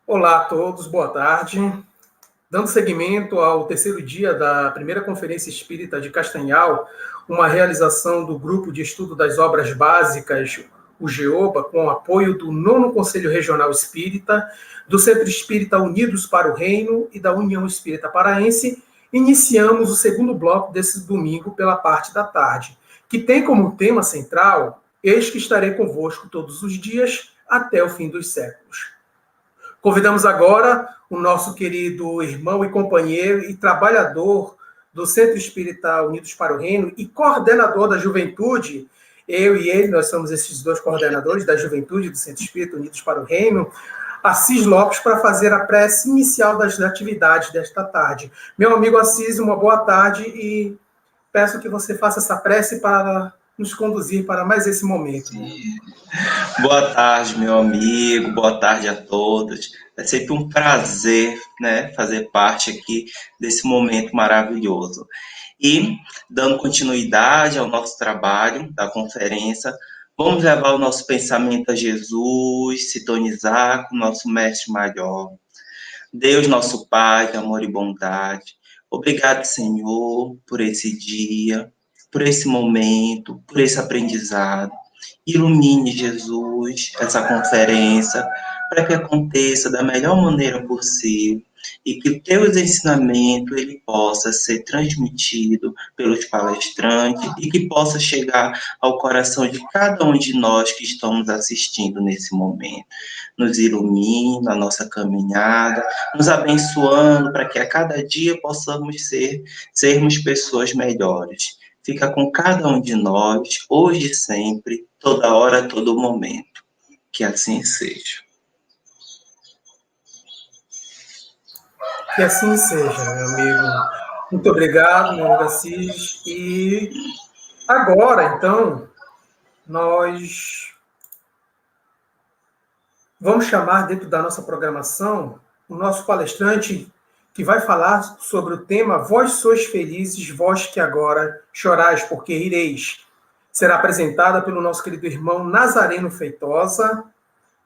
Olá a todos, boa tarde. Dando seguimento ao terceiro dia da primeira Conferência Espírita de Castanhal, uma realização do Grupo de Estudo das Obras Básicas, o GEOBA, com o apoio do Nono Conselho Regional Espírita, do Centro Espírita Unidos para o Reino e da União Espírita Paraense, iniciamos o segundo bloco desse domingo pela parte da tarde, que tem como tema central: Eis que estarei convosco todos os dias até o fim dos séculos. Convidamos agora o nosso querido irmão e companheiro e trabalhador do Centro Espírita Unidos para o Reino e coordenador da juventude. Eu e ele, nós somos esses dois coordenadores da juventude do Centro Espírita Unidos para o Reino, Assis Lopes, para fazer a prece inicial das atividades desta tarde. Meu amigo Assis, uma boa tarde e peço que você faça essa prece para nos conduzir para mais esse momento. Boa tarde, meu amigo, boa tarde a todos. É sempre um prazer, né, fazer parte aqui desse momento maravilhoso. E, dando continuidade ao nosso trabalho da conferência, vamos levar o nosso pensamento a Jesus, sintonizar com o nosso Mestre Maior. Deus, nosso Pai, de amor e bondade, obrigado, Senhor, por esse dia, por esse momento, por esse aprendizado. Ilumine, Jesus, essa conferência, para que aconteça da melhor maneira possível e que o teus ensinamentos ele possa ser transmitido pelos palestrantes e que possa chegar ao coração de cada um de nós que estamos assistindo nesse momento. Nos ilumine na nossa caminhada, nos abençoando para que a cada dia possamos sermos pessoas melhores. Fica com cada um de nós, hoje e sempre, toda hora, todo momento. Que assim seja. Que assim seja, meu amigo. Muito obrigado, meu amigo Assis. E agora, então, nós vamos chamar dentro da nossa programação o nosso palestrante que vai falar sobre o tema Vós sois felizes, vós que agora chorais, porque ireis. Será apresentada pelo nosso querido irmão Nazareno Feitosa.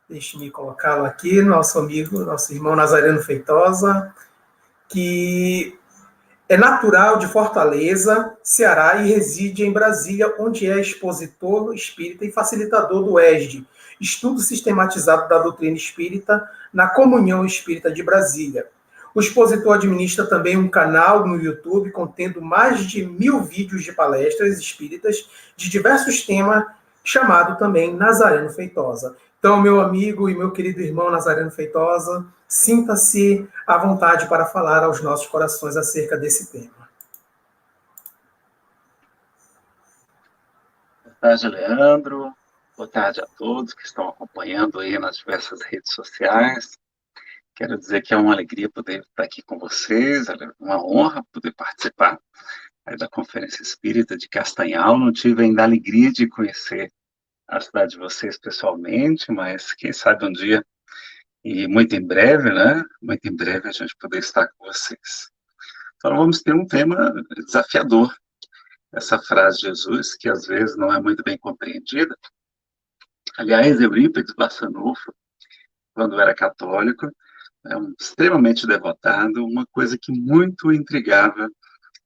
Deixe-me colocá-lo aqui, nosso amigo, nosso irmão Nazareno Feitosa, que é natural de Fortaleza, Ceará, e reside em Brasília, onde é expositor espírita e facilitador do ESD, Estudo Sistematizado da Doutrina Espírita, na Comunhão Espírita de Brasília. O expositor administra também um canal no YouTube contendo mais de 1000 vídeos de palestras espíritas de diversos temas, chamado também Nazareno Feitosa. Então, meu amigo e meu querido irmão Nazareno Feitosa, sinta-se à vontade para falar aos nossos corações acerca desse tema. Boa tarde, Leandro. Boa tarde a todos que estão acompanhando aí nas diversas redes sociais. Quero dizer que é uma alegria poder estar aqui com vocês, é uma honra poder participar da Conferência Espírita de Castanhal. Não tive ainda a alegria de conhecer a cidade de vocês pessoalmente, mas quem sabe um dia, e muito em breve, né? Muito em breve a gente poder estar com vocês. Então vamos ter um tema desafiador. Essa frase de Jesus, que às vezes não é muito bem compreendida. Aliás, Eurípides Barçanufo, quando era católico, extremamente devotado, uma coisa que muito intrigava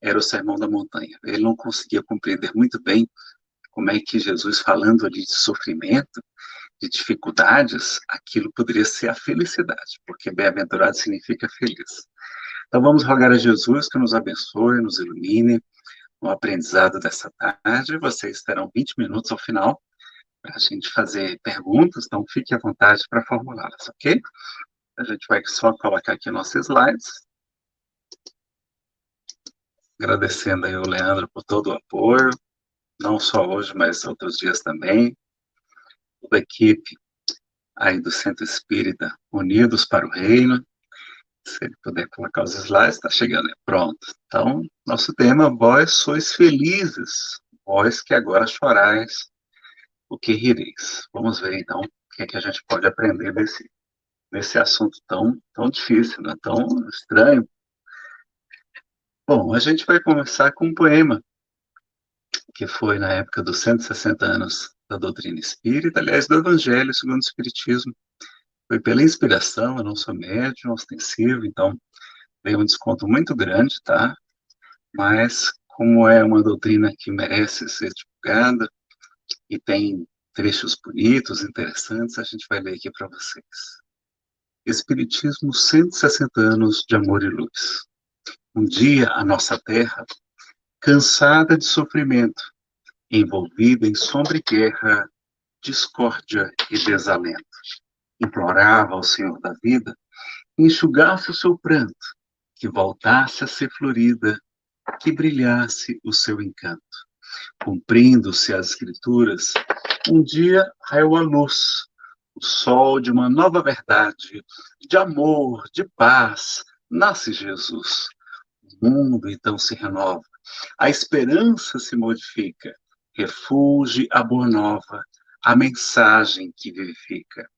era o Sermão da Montanha. Ele não conseguia compreender muito bem como é que Jesus, falando ali de sofrimento, de dificuldades, aquilo poderia ser a felicidade, porque bem-aventurado significa feliz. Então vamos rogar a Jesus que nos abençoe, nos ilumine no aprendizado dessa tarde. Vocês terão 20 minutos ao final para a gente fazer perguntas, então fique à vontade para formulá-las, ok? A gente vai só colocar aqui nossos slides. Agradecendo aí o Leandro por todo o apoio, não só hoje, mas outros dias também. Toda a equipe aí do Centro Espírita Unidos para o Reino. Se ele puder colocar os slides, está chegando, pronto. Então, nosso tema, vós sois felizes, vós que agora chorais, o que rireis. Vamos ver, então, o que é que a gente pode aprender nesse assunto tão difícil, né? Tão estranho. Bom, a gente vai começar com um poema, que foi na época dos 160 anos da doutrina espírita, aliás, do Evangelho segundo o Espiritismo. Foi pela inspiração, eu não sou médium ostensivo, então veio um desconto muito grande, tá? Mas, como é uma doutrina que merece ser divulgada e tem trechos bonitos, interessantes, a gente vai ler aqui para vocês. Espiritismo, 160 anos de amor e luz. Um dia a nossa terra, cansada de sofrimento, envolvida em sombra e guerra, discórdia e desalento, implorava ao Senhor da vida que enxugasse o seu pranto, que voltasse a ser florida, que brilhasse o seu encanto. Cumprindo-se as escrituras, um dia raiou a luz, o sol de uma nova verdade, de amor, de paz, nasce Jesus. O mundo então se renova, a esperança se modifica, refugie a boa nova, a mensagem que vivifica.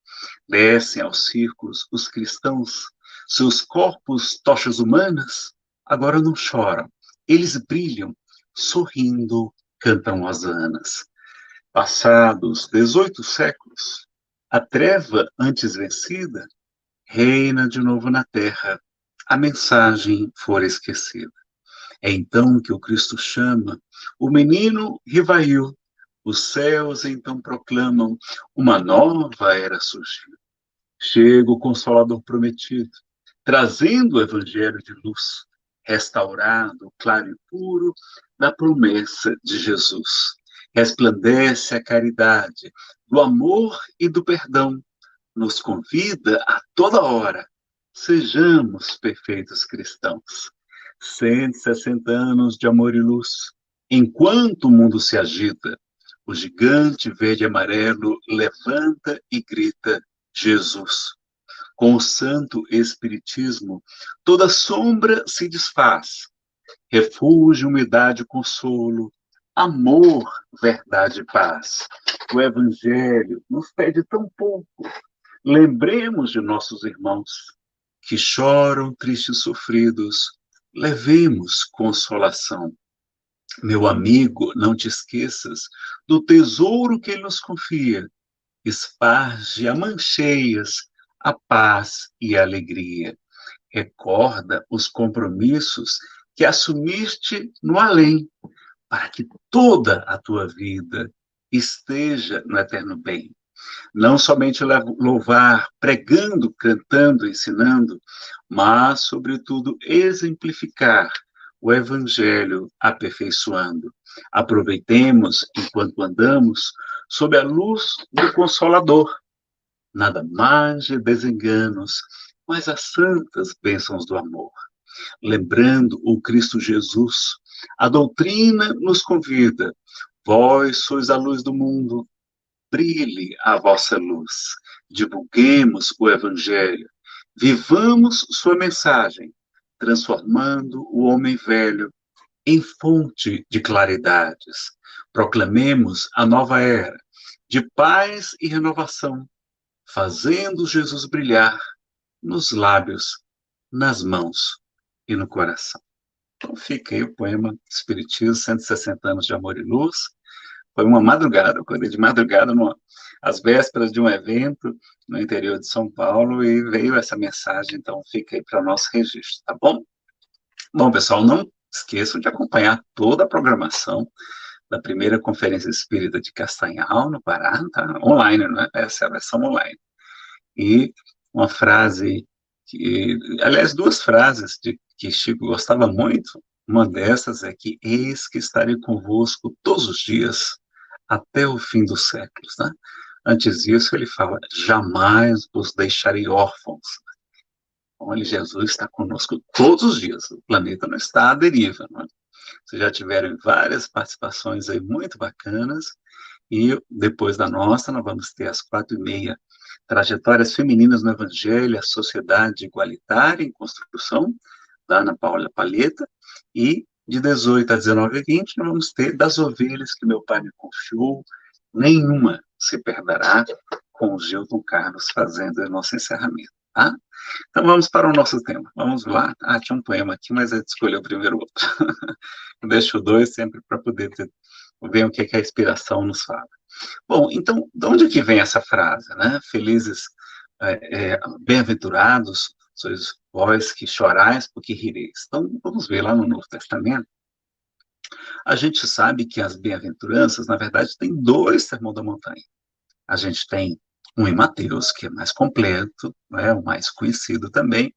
Descem aos círculos os cristãos, seus corpos tochas humanas, agora não choram, eles brilham, sorrindo, cantam hosanas. Passados 18 séculos, a treva antes vencida reina de novo na terra, a mensagem fora esquecida. É então que o Cristo chama, o menino rivaiu, os céus então proclamam, uma nova era surgiu. Chega o Consolador prometido, trazendo o Evangelho de luz, restaurado, claro e puro, da promessa de Jesus. Resplandece a caridade, do amor e do perdão, nos convida a toda hora, sejamos perfeitos cristãos. 160 anos de amor e luz, enquanto o mundo se agita, o gigante verde e amarelo levanta e grita, Jesus. Com o santo espiritismo, toda sombra se desfaz. Refúgio, umidade, consolo, amor, verdade e paz. O evangelho nos pede tão pouco. Lembremos de nossos irmãos que choram tristes e sofridos. Levemos consolação. Meu amigo, não te esqueças do tesouro que ele nos confia. Esparge a mancheias a paz e a alegria. Recorda os compromissos que assumiste no além, para que toda a tua vida esteja no eterno bem. Não somente louvar, pregando, cantando, ensinando, mas, sobretudo, exemplificar o Evangelho aperfeiçoando. Aproveitemos, enquanto andamos, sob a luz do Consolador. Nada mais de desenganos, mas as santas bênçãos do amor. Lembrando o Cristo Jesus, a doutrina nos convida. Vós sois a luz do mundo, brilhe a vossa luz. Divulguemos o Evangelho, vivamos sua mensagem, transformando o homem velho em fonte de claridades. Proclamemos a nova era de paz e renovação, fazendo Jesus brilhar nos lábios, nas mãos e no coração. Então fica aí o poema Espiritismo, 160 anos de amor e luz. Foi uma madrugada, eu acordei de madrugada, às vésperas de um evento no interior de São Paulo, e veio essa mensagem, então fica aí para o nosso registro, tá bom? Bom, pessoal, não esqueçam de acompanhar toda a programação da primeira Conferência Espírita de Castanhal, no Pará, tá? Online, não é? Essa é a versão online. E uma frase, aliás, duas frases que Chico gostava muito, uma dessas é que eis que estarei convosco todos os dias, até o fim dos séculos, né? Antes disso, ele fala, jamais os deixarei órfãos. Olha, Jesus está conosco todos os dias, o planeta não está à deriva, não é? Vocês já tiveram várias participações aí muito bacanas, e depois da nossa, nós vamos ter às 4h30, Trajetórias Femininas no Evangelho, a Sociedade Igualitária em Construção, da Ana Paula Palheta, e de 18 a 19h20, nós vamos ter Das Ovelhas que Meu Pai Me Confiou, Nenhuma Se Perderá, com o Gilton Carlos fazendo o nosso encerramento, tá? Então vamos para o nosso tema, vamos lá. Tinha um poema aqui, mas a gente escolheu primeiro outro. Eu deixo dois sempre para poder ver o que a inspiração nos fala. Bom, então, de onde que vem essa frase, né? Felizes bem-aventurados sois vós que chorais, porque rireis. Então, vamos ver lá no Novo Testamento. A gente sabe que as bem-aventuranças, na verdade, tem dois sermão da montanha. A gente tem um em Mateus, que é mais completo, né, o mais conhecido também.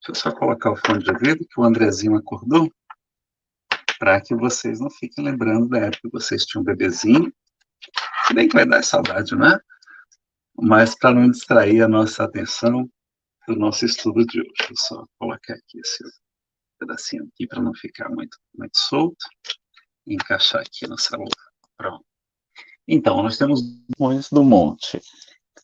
Deixa eu só colocar o fone de ouvido, que o Andrezinho acordou, para que vocês não fiquem lembrando da época que vocês tinham um bebezinho, que nem que vai dar saudade, não é? Mas para não distrair a nossa atenção do nosso estudo de hoje. Deixa eu só colocar aqui esse pedacinho aqui para não ficar muito, muito solto e encaixar aqui no celular. Pronto. Então, nós temos Sermões do Monte,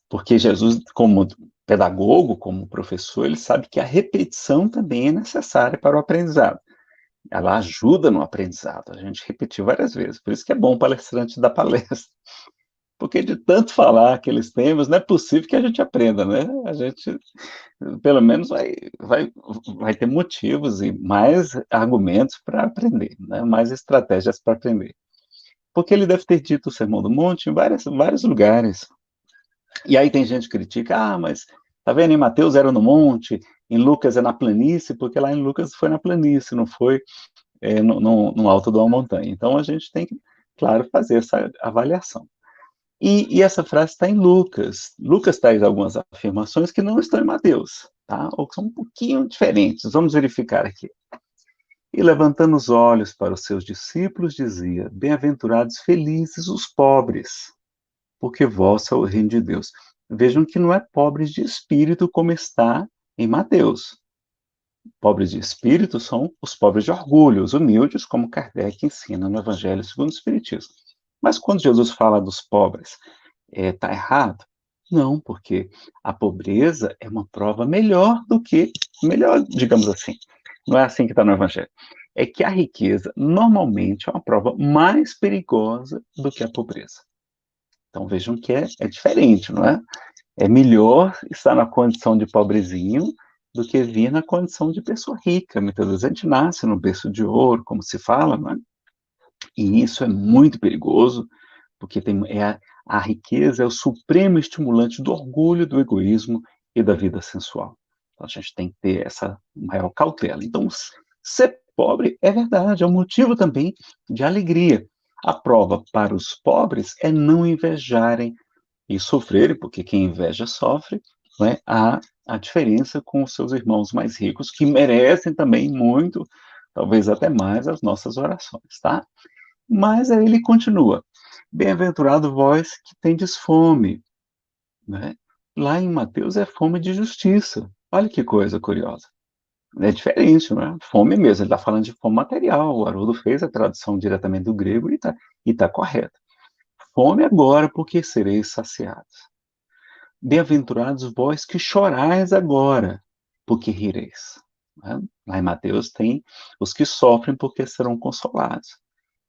porque Jesus, como pedagogo, como professor, ele sabe que a repetição também é necessária para o aprendizado. Ela ajuda no aprendizado, a gente repetiu várias vezes, por isso que é bom o palestrante dar palestra, porque de tanto falar aqueles temas, não é possível que a gente aprenda, né? A gente, pelo menos, vai ter motivos e mais argumentos para aprender, né? Mais estratégias para aprender. Porque ele deve ter dito o Sermão do Monte em vários lugares. E aí tem gente que critica, mas tá vendo, em Mateus era no monte, em Lucas é na planície, porque lá em Lucas foi na planície, não foi no alto de uma montanha. Então a gente tem que, claro, fazer essa avaliação. E essa frase está em Lucas. Lucas traz algumas afirmações que não estão em Mateus, tá? Ou que são um pouquinho diferentes. Vamos verificar aqui. E levantando os olhos para os seus discípulos, dizia: Bem-aventurados, felizes os pobres, porque vosso é o reino de Deus. Vejam que não é pobres de espírito como está em Mateus. Pobres de espírito são os pobres de orgulho, os humildes, como Kardec ensina no Evangelho segundo o Espiritismo. Mas quando Jesus fala dos pobres, está errado? Não, porque a pobreza é uma prova melhor, digamos assim. Não é assim que está no Evangelho. É que a riqueza, normalmente, é uma prova mais perigosa do que a pobreza. Então vejam que é diferente, não é? É melhor estar na condição de pobrezinho do que vir na condição de pessoa rica. Muitas vezes a gente nasce no berço de ouro, como se fala, não é? E isso é muito perigoso, porque a riqueza é o supremo estimulante do orgulho, do egoísmo e da vida sensual. Então a gente tem que ter essa maior cautela. Então, ser pobre é verdade, é um motivo também de alegria. A prova para os pobres é não invejarem e sofrerem, porque quem inveja sofre, né? Há a diferença com os seus irmãos mais ricos, que merecem também muito, talvez até mais, as nossas orações, tá? Mas aí ele continua: Bem-aventurado vós que tendes fome, né? Lá em Mateus é fome de justiça. Olha que coisa curiosa. É diferente, não é? Fome mesmo, ele está falando de fome material. O Haroldo fez a tradução diretamente do grego e tá correto. Fome agora, porque sereis saciados. Bem-aventurados vós que chorais agora, porque rireis. Né? Lá em Mateus tem os que sofrem porque serão consolados.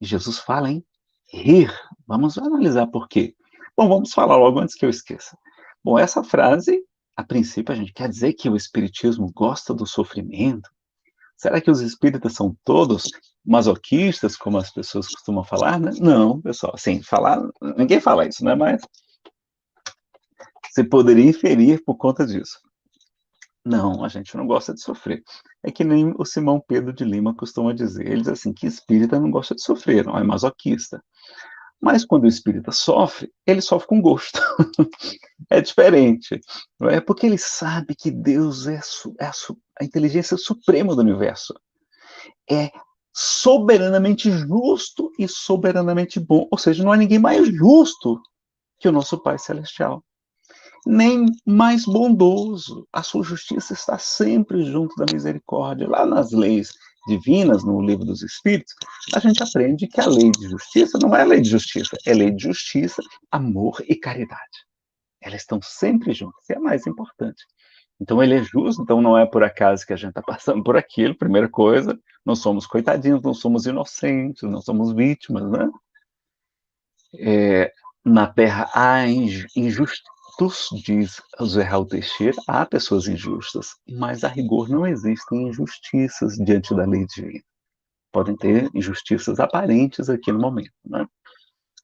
E Jesus fala em rir. Vamos analisar por quê. Bom, vamos falar logo antes que eu esqueça. Bom, essa frase, a princípio, a gente quer dizer que o Espiritismo gosta do sofrimento. Será que os espíritas são todos masoquistas, como as pessoas costumam falar, né? Não, pessoal, assim, ninguém fala isso, né? Mas você poderia inferir por conta disso. Não, a gente não gosta de sofrer. É que nem o Simão Pedro de Lima costuma dizer. Ele diz assim, que espírita não gosta de sofrer, não é masoquista. Mas quando o espírita sofre, ele sofre com gosto. É diferente. Não é? Porque ele sabe que Deus é a inteligência suprema do universo. É soberanamente justo e soberanamente bom. Ou seja, não há ninguém mais justo que o nosso Pai Celestial. Nem mais bondoso. A sua justiça está sempre junto da misericórdia. Lá nas leis divinas, no livro dos Espíritos, a gente aprende que a lei de justiça não é lei de justiça, é lei de justiça, amor e caridade. Elas estão sempre juntas, e é mais importante. Então ele é justo, então não é por acaso que a gente está passando por aquilo, primeira coisa, não somos coitadinhos, não somos inocentes, não somos vítimas, né? Na Terra há injustos, diz José Raul Teixeira, há pessoas injustas, mas a rigor não existem injustiças diante da lei divina. Podem ter injustiças aparentes aqui no momento, né?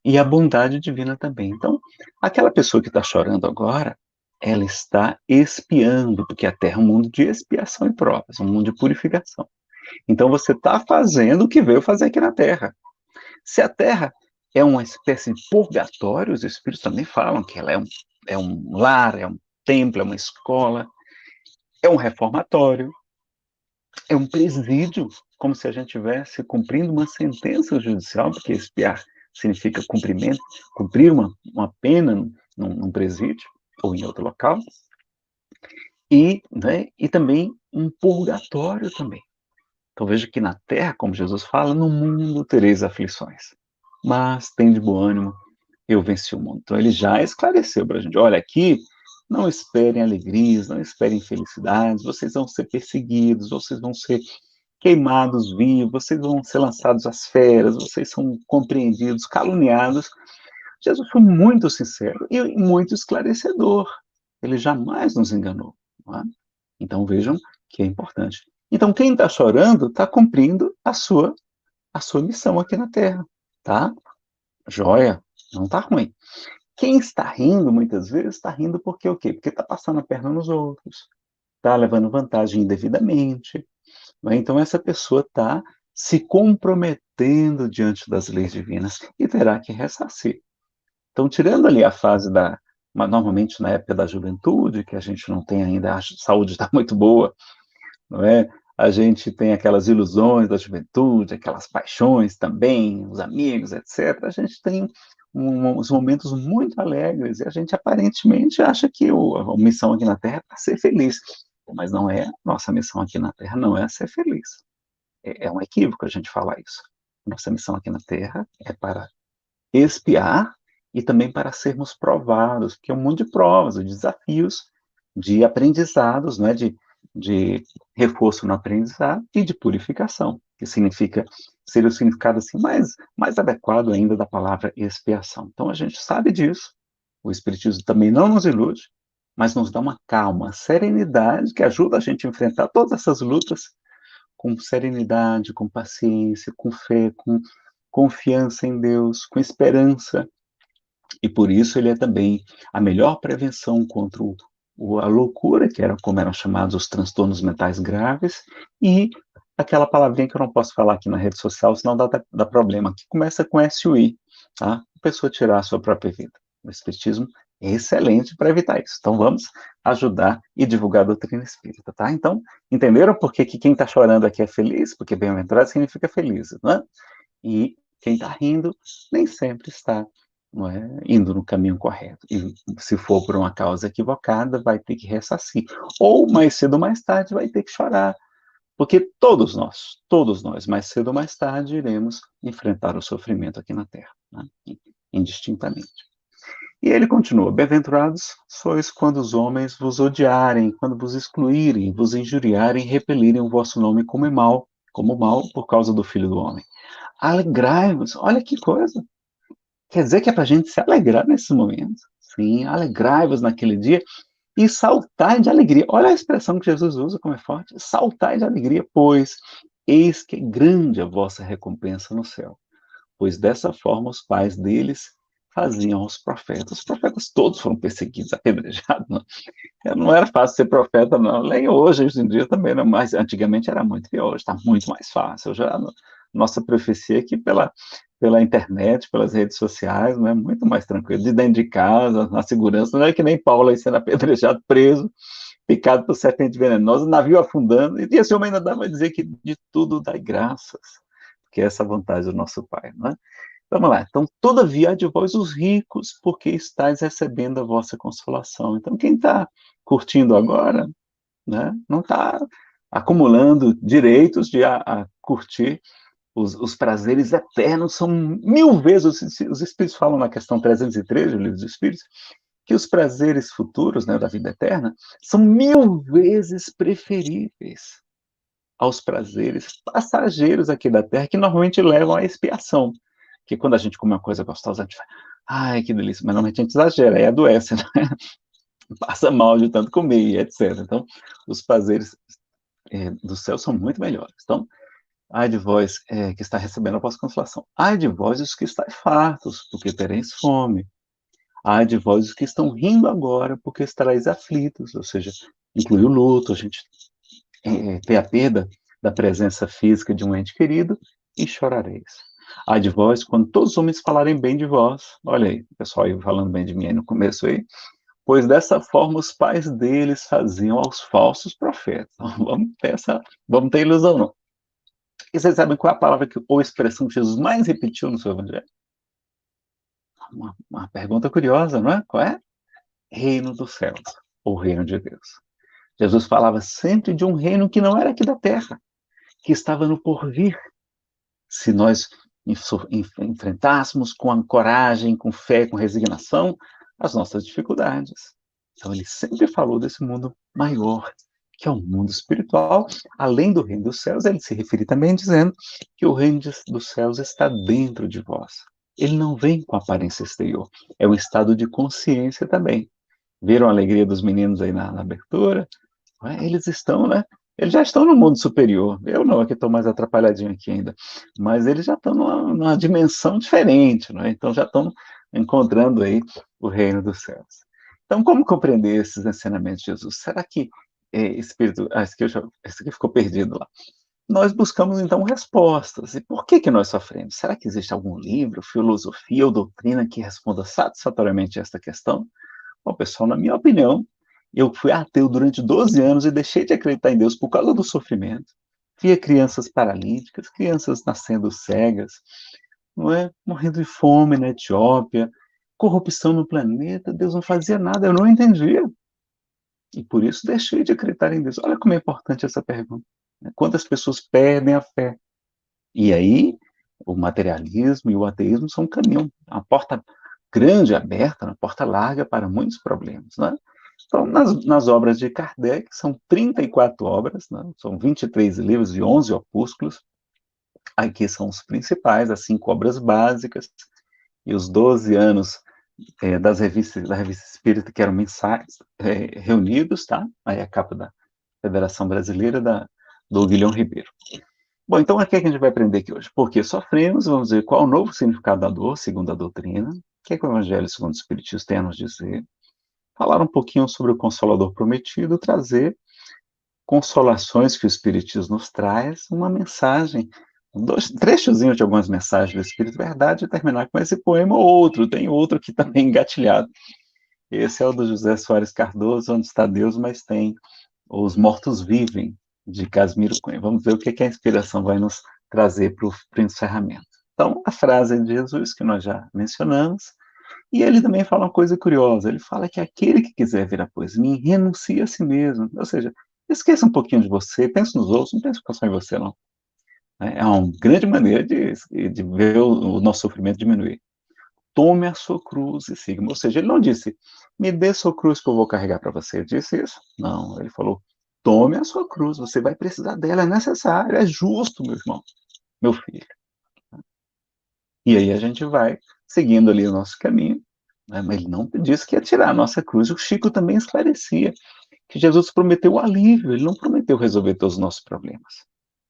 E a bondade divina também. Então, aquela pessoa que está chorando agora, ela está expiando, porque a Terra é um mundo de expiação e provas, um mundo de purificação. Então você está fazendo o que veio fazer aqui na Terra. Se a Terra é uma espécie de purgatório, os espíritos também falam que ela é um lar, é um templo, é uma escola, é um reformatório, é um presídio, como se a gente estivesse cumprindo uma sentença judicial, porque expiar significa cumprimento, cumprir uma pena num presídio ou em outro local, e também um purgatório também. Então veja que na Terra, como Jesus fala, no mundo tereis aflições, mas tem de bom ânimo, eu venci o mundo. Então ele já esclareceu para a gente, olha, aqui não esperem alegrias, não esperem felicidades, vocês vão ser perseguidos, vocês vão ser queimados vivos, vocês vão ser lançados às feras, vocês são compreendidos, caluniados. Jesus foi muito sincero e muito esclarecedor. Ele jamais nos enganou. Não é? Então vejam que é importante. Então quem está chorando está cumprindo a sua missão aqui na Terra, tá? Joia, não está ruim. Quem está rindo, muitas vezes, está rindo porque o quê? Porque está passando a perna nos outros, está levando vantagem indevidamente. Né? Então, essa pessoa está se comprometendo diante das leis divinas e terá que ressarcir. Então, tirando ali a fase normalmente na época da juventude, que a gente não tem ainda, a saúde está muito boa, não é? A gente tem aquelas ilusões da juventude, aquelas paixões também, os amigos, etc. A gente tem uns momentos muito alegres e a gente aparentemente acha que a missão aqui na Terra é para ser feliz. Mas não é, nossa missão aqui na Terra não é ser feliz. É um equívoco a gente falar isso. Nossa missão aqui na Terra é para expiar e também para sermos provados, porque é um mundo de provas, de desafios, de aprendizados, não é? De reforço no aprendizado e de purificação, que seria o significado assim, mais adequado ainda da palavra expiação. Então a gente sabe disso, o Espiritismo também não nos ilude, mas nos dá uma calma, serenidade que ajuda a gente a enfrentar todas essas lutas com serenidade, com paciência, com fé, com confiança em Deus, com esperança. E por isso ele é também a melhor prevenção contra a loucura, que era como eram chamados os transtornos mentais graves, e aquela palavrinha que eu não posso falar aqui na rede social, senão dá problema, que começa com SUI, tá? A pessoa tirar a sua própria vida. O Espiritismo é excelente para evitar isso. Então vamos ajudar e divulgar a doutrina espírita, tá? Então, entenderam por que quem está chorando aqui é feliz? Porque bem-aventurado significa feliz, não é? E quem está rindo nem sempre está, não é, indo no caminho correto. E se for por uma causa equivocada, vai ter que ressarcir. Ou mais cedo ou mais tarde vai ter que chorar. Porque todos nós, mais cedo ou mais tarde, iremos enfrentar o sofrimento aqui na Terra, né? Indistintamente. E ele continua: bem-aventurados sois quando os homens vos odiarem, quando vos excluírem, vos injuriarem, repelirem o vosso nome como mal por causa do Filho do Homem. Alegrai-vos, olha que coisa. Quer dizer que é para a gente se alegrar nesses momentos. Sim, alegrai-vos naquele dia e saltai de alegria. Olha a expressão que Jesus usa, como é forte. Saltai de alegria, pois eis que é grande a vossa recompensa no céu. Pois dessa forma os pais deles faziam aos profetas. Os profetas todos foram perseguidos, apedrejados. Não era fácil ser profeta, não. Nem hoje em dia também, não, mas antigamente era muito pior. Hoje está muito mais fácil. Nossa profecia aqui pela internet, pelas redes sociais, não é muito mais tranquilo. De dentro de casa, na segurança, não é que nem Paulo aí sendo apedrejado, preso, picado por serpente venenosa, navio afundando, e esse homem ainda dá para dizer que de tudo dá graças, porque essa é a vontade do nosso Pai, não é? Vamos lá. Então, todavia, há de vós os ricos, porque estáis recebendo a vossa consolação. Então, quem está curtindo agora, né, não está acumulando direitos de a curtir os prazeres eternos, são 1000 vezes, os Espíritos falam na questão 313 do Livro dos Espíritos, que os prazeres futuros, né, da vida eterna são 1000 vezes preferíveis aos prazeres passageiros aqui da Terra, que normalmente levam à expiação. Que quando a gente come uma coisa gostosa, a gente fala, ai, que delícia, mas normalmente a gente exagera, aí adoece, né? Passa mal de tanto comer, etc. Então, os prazeres do céu são muito melhores. Então, ai de vós que está recebendo a vossa consolação. Ai de vós os que estáis fartos, porque tereis fome. Ai de vós os que estão rindo agora, porque estareis aflitos, ou seja, inclui o luto, a gente ter a perda da presença física de um ente querido, e chorareis. Ai de vós, quando todos os homens falarem bem de vós, olha aí, o pessoal aí falando bem de mim aí no começo aí, pois dessa forma os pais deles faziam aos falsos profetas. Vamos ter ilusão não. E vocês sabem qual é a palavra ou expressão que Jesus mais repetiu no seu evangelho? Uma pergunta curiosa, não é? Qual é? Reino dos céus, ou reino de Deus. Jesus falava sempre de um reino que não era aqui da terra, que estava no porvir. Se nós enfrentássemos com a coragem, com fé, com resignação, as nossas dificuldades. Então, ele sempre falou desse mundo maior, que é o mundo espiritual. Além do reino dos céus, ele se refere também dizendo que o reino dos céus está dentro de vós. Ele não vem com aparência exterior, é um estado de consciência também. Viram a alegria dos meninos aí na abertura? Eles estão, né? Eles já estão no mundo superior. Eu não, aqui estou mais atrapalhadinho aqui ainda. Mas eles já estão numa dimensão diferente, né? Então já estão encontrando aí o reino dos céus. Então, como compreender esses ensinamentos de Jesus? Será que espírito... esse aqui ficou perdido lá. Nós buscamos, então, respostas. E por que nós sofremos? Será que existe algum livro, filosofia ou doutrina que responda satisfatoriamente a esta questão? Bom, pessoal, na minha opinião, eu fui ateu durante 12 anos e deixei de acreditar em Deus por causa do sofrimento. Via crianças paralíticas, crianças nascendo cegas, não é? Morrendo de fome na Etiópia, corrupção no planeta, Deus não fazia nada, eu não entendia. E por isso deixei de acreditar em Deus. Olha como é importante essa pergunta. Quantas pessoas perdem a fé? E aí, o materialismo e o ateísmo são um caminho, uma porta grande aberta, uma porta larga para muitos problemas, né? Então, nas obras de Kardec, são 34 obras, né? São 23 livros e 11 opúsculos. Aqui são os principais, as 5 obras básicas, e os 12 anos da revista Espírita, que eram mensais, reunidos, tá? Aí a capa da Federação Brasileira do Guilhom Ribeiro. Bom, então o que é que a gente vai aprender aqui hoje? Por que sofremos? Vamos ver qual é o novo significado da dor, segundo a doutrina. O que é que o Evangelho, segundo o Espiritismo, tem a nos dizer? Falar um pouquinho sobre o Consolador Prometido, trazer consolações que o Espiritismo nos traz, uma mensagem, trechozinhos de algumas mensagens do Espírito Verdade, e terminar com esse poema ou outro. Tem outro aqui também engatilhado. Esse é o do José Soares Cardoso, Onde Está Deus, mas tem Os Mortos Vivem, de Casimiro Cunha. Vamos ver o que a inspiração vai nos trazer para o encerramento. Então, a frase de Jesus, que nós já mencionamos, e ele também fala uma coisa curiosa, ele fala que aquele que quiser vir após mim, renuncie a si mesmo, ou seja, esqueça um pouquinho de você, pense nos outros, não pense só em você, não. É uma grande maneira de ver o nosso sofrimento diminuir. Tome a sua cruz e siga-me. Ou seja, ele não disse, me dê sua cruz que eu vou carregar para você. Ele disse isso? Não, ele falou, tome a sua cruz, você vai precisar dela, é necessário, é justo, meu irmão, meu filho. E aí a gente vai seguindo ali o nosso caminho, né? Mas ele não disse que ia tirar a nossa cruz. O Chico também esclarecia que Jesus prometeu o alívio, ele não prometeu resolver todos os nossos problemas.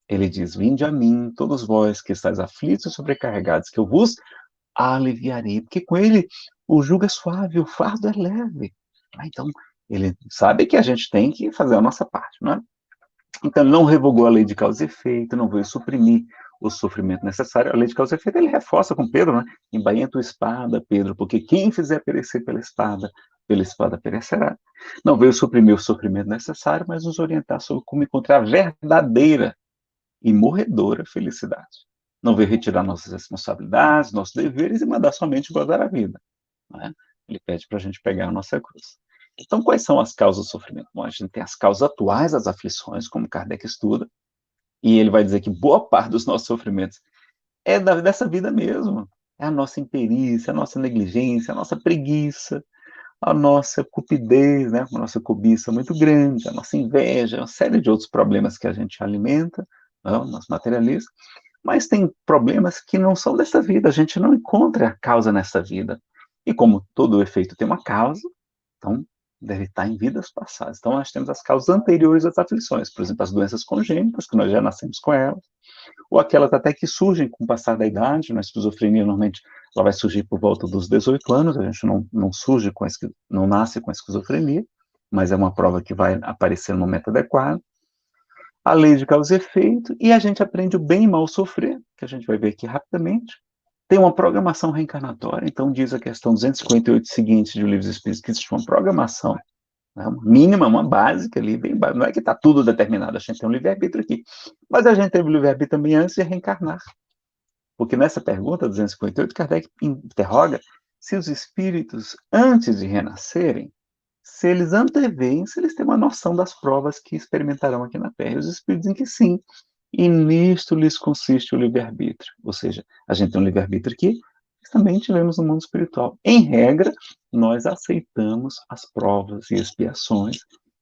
Ele diz, vinde a mim, todos vós que estáis aflitos e sobrecarregados, que eu vos aliviarei, porque com ele o jugo é suave, o fardo é leve. Então, ele sabe que a gente tem que fazer a nossa parte, não é? Então, ele não revogou a lei de causa e efeito, não veio suprimir o sofrimento necessário. A lei de causa e efeito, ele reforça com Pedro, né? Embainha tua espada, Pedro, porque quem fizer perecer pela espada perecerá. Não veio suprimir o sofrimento necessário, mas nos orientar sobre como encontrar a verdadeira e morredora felicidade. Não veio retirar nossas responsabilidades, nossos deveres e mandar somente gozar a vida. Né? Ele pede para a gente pegar a nossa cruz. Então, quais são as causas do sofrimento? Bom, a gente tem as causas atuais das aflições, como Kardec estuda, e ele vai dizer que boa parte dos nossos sofrimentos é dessa vida mesmo. É a nossa imperícia, a nossa negligência, a nossa preguiça, a nossa cupidez, né? A nossa cobiça muito grande, a nossa inveja, uma série de outros problemas que a gente alimenta, não? Nosso materialismo. Mas tem problemas que não são dessa vida, a gente não encontra a causa nessa vida. E como todo efeito tem uma causa, então deve estar em vidas passadas. Então, nós temos as causas anteriores às aflições, por exemplo, as doenças congênitas, que nós já nascemos com elas, ou aquelas até que surgem com o passar da idade. Na esquizofrenia, normalmente, ela vai surgir por volta dos 18 anos, a gente não surge não nasce com a esquizofrenia, mas é uma prova que vai aparecer no momento adequado. A lei de causa e efeito, e a gente aprende o bem e mal sofrer, que a gente vai ver aqui rapidamente. Tem uma programação reencarnatória, então diz a questão 258 seguinte de O Livro dos Espíritos, que existe uma programação, né, uma mínima, uma básica ali, bem básica. Não é que está tudo determinado, a gente tem um livre-arbítrio aqui, mas a gente teve o livre-arbítrio também antes de reencarnar. Porque nessa pergunta 258, Kardec interroga se os espíritos, antes de renascerem, se eles anteveem, se eles têm uma noção das provas que experimentarão aqui na Terra. E os espíritos dizem que sim. E nisto lhes consiste o livre-arbítrio. Ou seja, a gente tem um livre-arbítrio aqui, mas também tivemos no mundo espiritual. Em regra, nós aceitamos as provas e expiações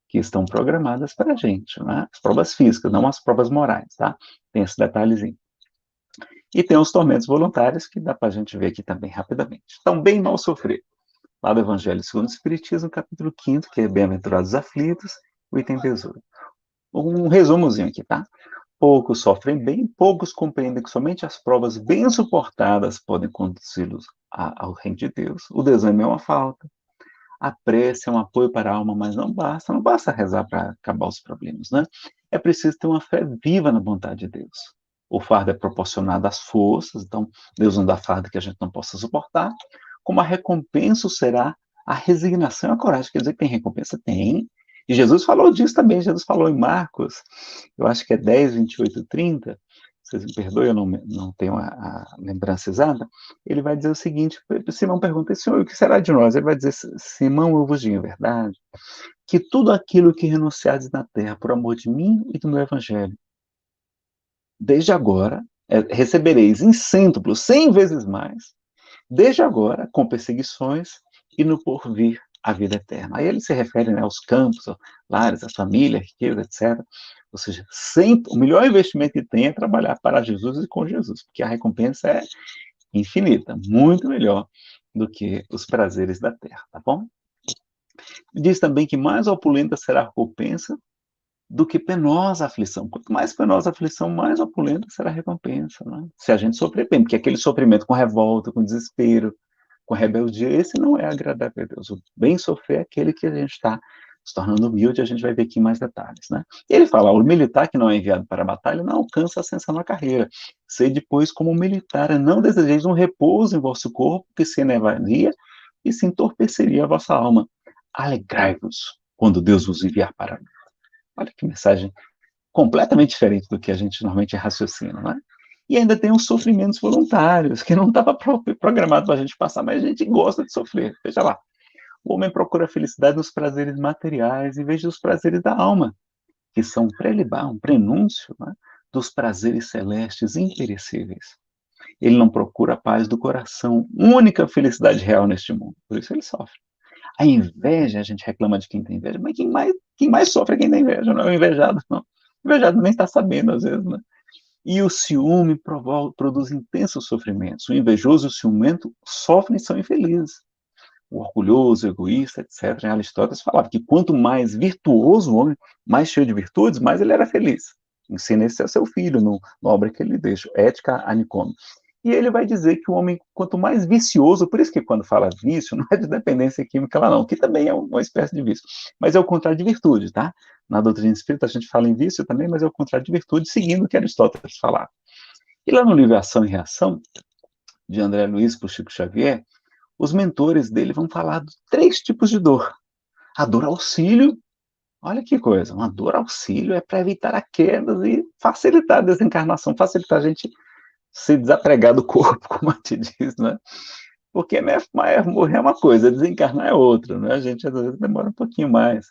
que estão programadas para a gente, né? As provas físicas, não as provas morais, tá? Tem esse detalhezinho. E tem os tormentos voluntários, que dá para a gente ver aqui também rapidamente. Então, bem mal sofrer. Lá do Evangelho segundo o Espiritismo, capítulo 5º, que é Bem-aventurados os aflitos, o item 18. Um resumozinho aqui, tá? Poucos sofrem bem, poucos compreendem que somente as provas bem suportadas podem conduzi-los ao reino de Deus. O desânimo é uma falta. A prece é um apoio para a alma, mas não basta rezar para acabar os problemas, né? É preciso ter uma fé viva na vontade de Deus. O fardo é proporcionado às forças, então Deus não dá fardo que a gente não possa suportar. Como a recompensa será a resignação e a coragem. Quer dizer que tem recompensa? Tem. E Jesus falou disso também. Jesus falou em Marcos, eu acho que é 10, 28, 30. Vocês me perdoem, eu não tenho a lembrança exata. Ele vai dizer o seguinte: Simão pergunta, Senhor, o que será de nós? Ele vai dizer, Simão, eu vos digo a verdade, que tudo aquilo que renunciardes na terra por amor de mim e do meu evangelho, desde agora, recebereis em cêntuplo, 100 vezes mais, desde agora, com perseguições e no porvir a vida eterna. Aí ele se refere, né, aos campos, aos lares, às famílias, riqueza, etc. Ou seja, sempre, o melhor investimento que tem é trabalhar para Jesus e com Jesus, porque a recompensa é infinita, muito melhor do que os prazeres da terra, tá bom? Diz também que mais opulenta será a recompensa do que penosa aflição. Quanto mais penosa a aflição, mais opulenta será a recompensa, né? Se a gente sofrer bem, porque aquele sofrimento com revolta, com desespero, com rebeldia, esse não é agradável a Deus. O bem sofrer é aquele que a gente está se tornando humilde, a gente vai ver aqui mais detalhes, né? E ele fala, o militar que não é enviado para a batalha não alcança a ascensão na carreira. Sei depois como militar, não desejeis um repouso em vosso corpo, que se enervaria e se entorpeceria a vossa alma. Alegrai-vos quando Deus vos enviar para mim. Olha que mensagem completamente diferente do que a gente normalmente raciocina, né? E ainda tem os sofrimentos voluntários, que não estava programado para a gente passar, mas a gente gosta de sofrer. Veja lá, o homem procura a felicidade nos prazeres materiais em vez dos prazeres da alma, que são um prenúncio, né, dos prazeres celestes imperecíveis. Ele não procura a paz do coração, única felicidade real neste mundo, por isso ele sofre. A inveja, a gente reclama de quem tem inveja, mas quem mais sofre é quem tem inveja, não é o invejado, não. O invejado nem está sabendo, às vezes, né? E o ciúme produz intensos sofrimentos. O invejoso e o ciumento sofrem e são infelizes. O orgulhoso, o egoísta, etc. Em Aristóteles falava que quanto mais virtuoso o homem, mais cheio de virtudes, mais ele era feliz. Ensina isso a seu filho, na obra que ele deixa, Ética a Nicômaco. E ele vai dizer que o homem, quanto mais vicioso, por isso que quando fala vício, não é de dependência química lá não, que também é uma espécie de vício, mas é o contrário de virtude, tá? Na doutrina espírita a gente fala em vício também, mas é o contrário de virtude, seguindo o que Aristóteles falava. E lá no livro Ação e Reação, de André Luiz por Chico Xavier, os mentores dele vão falar de 3 tipos de dor. A dor auxílio, olha que coisa, uma dor auxílio é para evitar a queda e facilitar a desencarnação, facilitar a gente se desapegar do corpo, como a gente diz, né? Porque morrer é uma coisa, desencarnar é outra, né? A gente às vezes demora um pouquinho mais,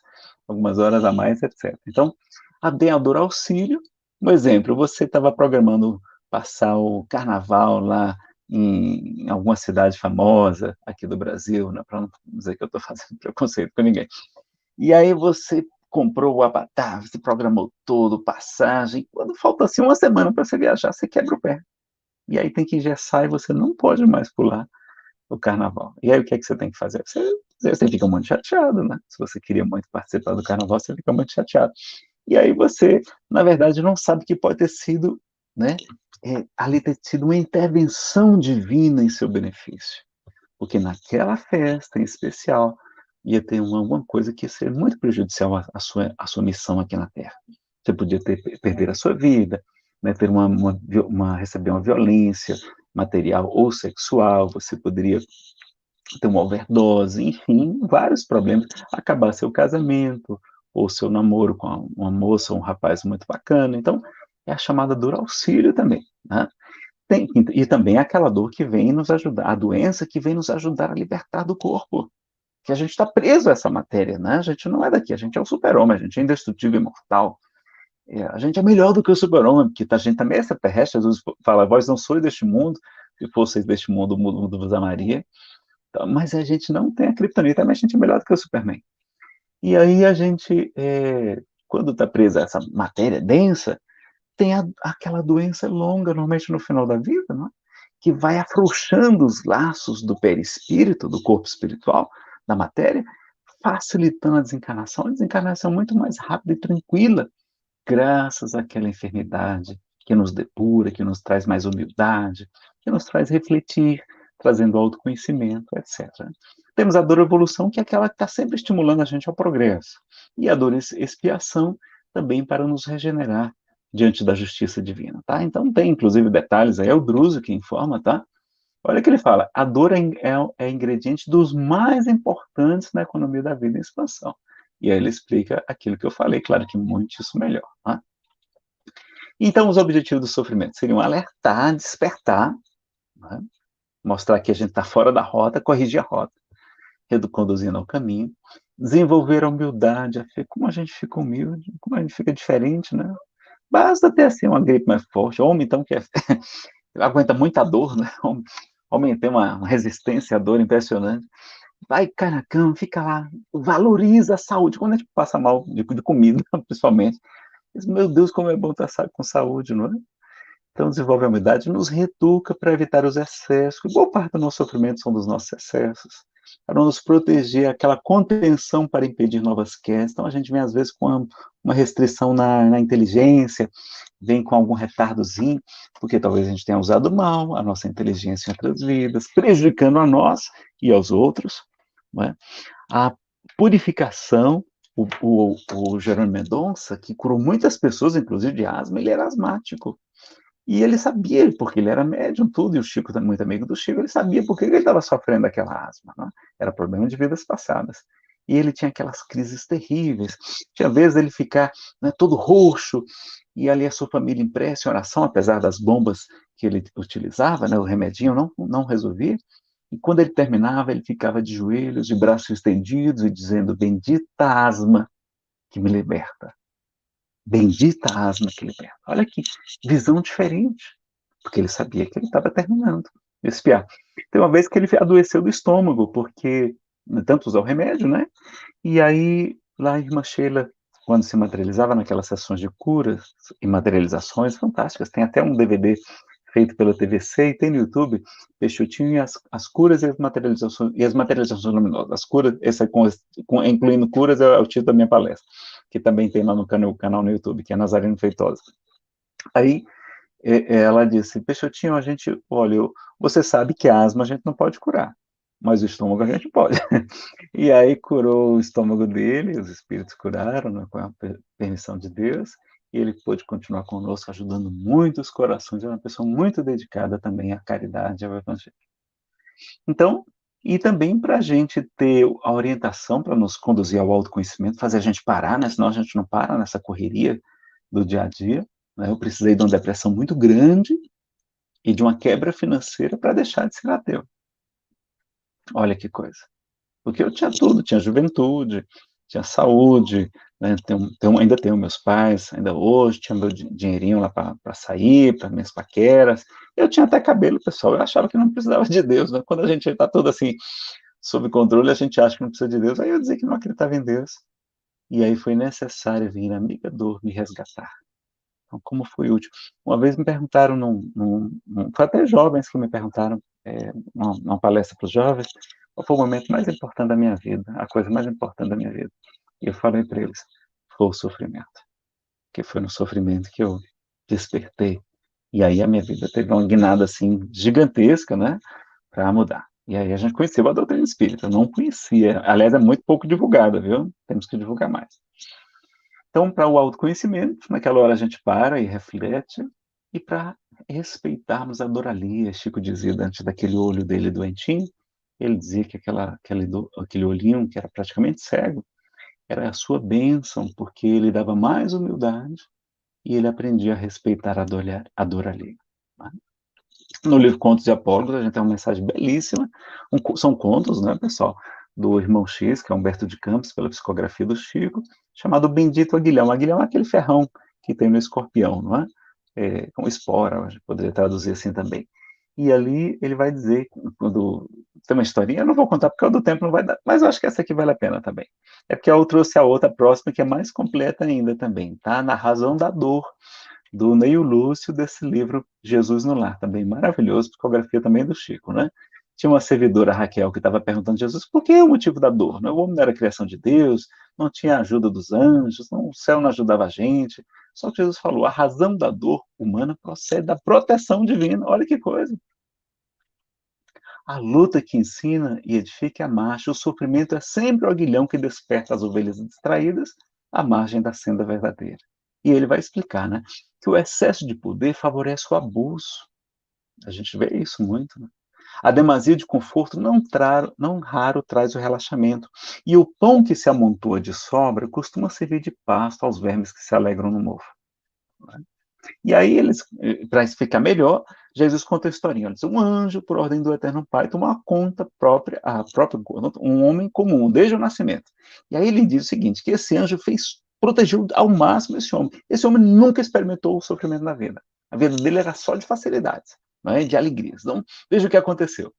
algumas horas a mais, etc. Então, a dor auxílio, um exemplo, você estava programando passar o carnaval lá em alguma cidade famosa aqui do Brasil, né? Para não dizer que eu estou fazendo preconceito com ninguém. E aí você comprou o avatar, você programou tudo, passagem, quando falta assim uma semana para você viajar, você quebra o pé. E aí tem que engessar e você não pode mais pular o carnaval. E aí o que é que você tem que fazer? Você você fica muito chateado, né? Se você queria muito participar do carnaval, você fica muito chateado. E aí você, na verdade, não sabe que pode ter sido, né, ali ter sido uma intervenção divina em seu benefício. Porque naquela festa em especial ia ter uma coisa que ia ser muito prejudicial à sua missão aqui na Terra. Você podia perder a sua vida, né, ter receber uma violência material ou sexual, você poderia ter uma overdose, enfim, vários problemas, acabar seu casamento, ou seu namoro com uma moça ou um rapaz muito bacana. Então, é a chamada dor auxílio também, né? E também aquela dor que vem nos ajudar, a doença que vem nos ajudar a libertar do corpo, que a gente está preso a essa matéria, né? A gente não é daqui, a gente é o super-homem, a gente é indestrutível, imortal. A gente é melhor do que o super-homem, porque a gente também é extraterrestre. Jesus fala, vós não sois deste mundo, se fosseis deste mundo, o mundo vos amaria. Então, mas a gente não tem a criptonita, mas a gente é melhor do que o Superman. E aí a gente, quando está preso a essa matéria densa, tem aquela doença longa, normalmente no final da vida, não é? Que vai afrouxando os laços do perispírito, do corpo espiritual, da matéria, facilitando a desencarnação. A desencarnação é muito mais rápida e tranquila, graças àquela enfermidade que nos depura, que nos traz mais humildade, que nos traz refletir, trazendo autoconhecimento, etc. Temos a dor evolução, que é aquela que está sempre estimulando a gente ao progresso. E a dor expiação, também para nos regenerar diante da justiça divina, tá? Então tem, inclusive, detalhes aí, é o Drúzio que informa, tá? Olha que ele fala, a dor é ingrediente dos mais importantes na economia da vida em expansão. E aí ele explica aquilo que eu falei, claro que muitíssimo melhor, tá? Então, os objetivos do sofrimento seriam alertar, despertar, né? Mostrar que a gente está fora da rota, corrigir a rota, conduzindo ao caminho, desenvolver a humildade, a fé, como a gente fica humilde, como a gente fica diferente, né? Basta ter, assim, uma gripe mais forte, homem, então, que aguenta muita dor, né? Homem tem uma resistência à dor impressionante. Vai, cai na cama, fica lá, valoriza a saúde. Quando a gente passa mal de comida, principalmente, diz, meu Deus, como é bom estar com saúde, não é? Então, desenvolve a humildade, nos reeduca para evitar os excessos. Boa parte do nosso sofrimento são dos nossos excessos. Para nos proteger, aquela contenção para impedir novas quedas. Então, a gente vem, às vezes, com uma restrição na inteligência, vem com algum retardozinho, porque talvez a gente tenha usado mal a nossa inteligência em outras vidas, prejudicando a nós e aos outros. Não é? A purificação, o Jerônimo Mendonça, que curou muitas pessoas, inclusive de asma, ele era asmático. E ele sabia, porque ele era médium, tudo, e o Chico, muito amigo do Chico, ele sabia por que ele estava sofrendo aquela asma, né? Era problema de vidas passadas. E ele tinha aquelas crises terríveis. Tinha vezes ele ficar, né, todo roxo, e ali a sua família em prece, em oração, apesar das bombas que ele utilizava, né, o remedinho não resolvia. E quando ele terminava, ele ficava de joelhos, de braços estendidos, e dizendo, bendita asma que me liberta. Bendita a asma que liberta. Olha que visão diferente, porque ele sabia que ele estava terminando de espiar. Tem uma vez que ele adoeceu do estômago, porque tanto usar o remédio, né? E aí, lá a irmã Sheila, quando se materializava naquelas sessões de curas e materializações fantásticas, tem até um DVD feito pela TVC e tem no YouTube, Peixotinho e as curas e as materializações luminosas. As curas, incluindo curas, é o título da minha palestra, que também tem lá no canal no YouTube, que é Nazareno Feitosa. Aí ela disse, Peixotinho, olha, você sabe que a asma a gente não pode curar, mas o estômago a gente pode. E aí curou o estômago dele, os espíritos curaram, né, com a permissão de Deus, e ele pôde continuar conosco, ajudando muitos corações. É uma pessoa muito dedicada também à caridade e ao evangelho. Então, e também para a gente ter a orientação para nos conduzir ao autoconhecimento, fazer a gente parar, né? Senão a gente não para nessa correria do dia a dia. Né? Eu precisei de uma depressão muito grande e de uma quebra financeira para deixar de ser ateu. Olha que coisa. Porque eu tinha tudo, tinha juventude, tinha saúde, né? Ainda tenho meus pais, ainda hoje, tinha meu dinheirinho lá para sair, para minhas paqueras. Eu tinha até cabelo, pessoal, eu achava que não precisava de Deus, né? Quando a gente está todo assim, sob controle, a gente acha que não precisa de Deus, aí eu dizia que não acreditava em Deus. E aí foi necessário vir a amiga dor me resgatar. Então, como foi útil? Uma vez me perguntaram, foi até jovens que me perguntaram, numa palestra para os jovens, qual foi o momento mais importante da minha vida, a coisa mais importante da minha vida? E eu falei para eles, foi o sofrimento. Que foi no sofrimento que eu despertei. E aí a minha vida teve uma guinada, assim, gigantesca, né, para mudar. E aí a gente conheceu a doutrina espírita, eu não conhecia. Aliás, é muito pouco divulgada, viu? Temos que divulgar mais. Então, para o autoconhecimento, naquela hora a gente para e reflete, e para respeitarmos a Doralia, Chico dizia, antes daquele olho dele doentinho, ele dizia que aquele olhinho que era praticamente cego, era a sua bênção, porque ele dava mais humildade e ele aprendia a respeitar a Doralia. Né? No livro Contos de Apólogos, a gente tem uma mensagem belíssima, são contos, né, pessoal, do irmão X, que é Humberto de Campos, pela psicografia do Chico, chamado Bendito Aguilhão. Aguilhão é aquele ferrão que tem no escorpião, não é? Com espora, a gente poderia traduzir assim também. E ali ele vai dizer, quando tem uma historinha, eu não vou contar porque o do tempo não vai dar, mas eu acho que essa aqui vale a pena também. É porque eu trouxe a outra próxima, que é mais completa ainda também, tá? Na Razão da Dor, do Neio Lúcio, desse livro Jesus no Lar, também maravilhoso, psicografia também do Chico, né? Tinha uma servidora, Raquel, que estava perguntando a Jesus por que o motivo da dor? Né? O homem não era criação de Deus, não tinha ajuda dos anjos, o céu não ajudava a gente. Só que Jesus falou, a razão da dor humana procede da proteção divina. Olha que coisa. A luta que ensina e edifica a marcha, o sofrimento é sempre o aguilhão que desperta as ovelhas distraídas à margem da senda verdadeira. E ele vai explicar, né, que o excesso de poder favorece o abuso. A gente vê isso muito, né? A demasia de conforto não raro traz o relaxamento. E o pão que se amontoa de sobra costuma servir de pasto aos vermes que se alegram no mofo. Né? E aí, para explicar melhor, Jesus conta a historinha. Ele diz, um anjo, por ordem do Eterno Pai, toma uma conta própria, um homem comum, desde o nascimento. E aí ele diz o seguinte, que esse anjo protegeu ao máximo esse homem. Esse homem nunca experimentou o sofrimento na vida. A vida dele era só de facilidades, né, de alegrias. Então, veja o que aconteceu.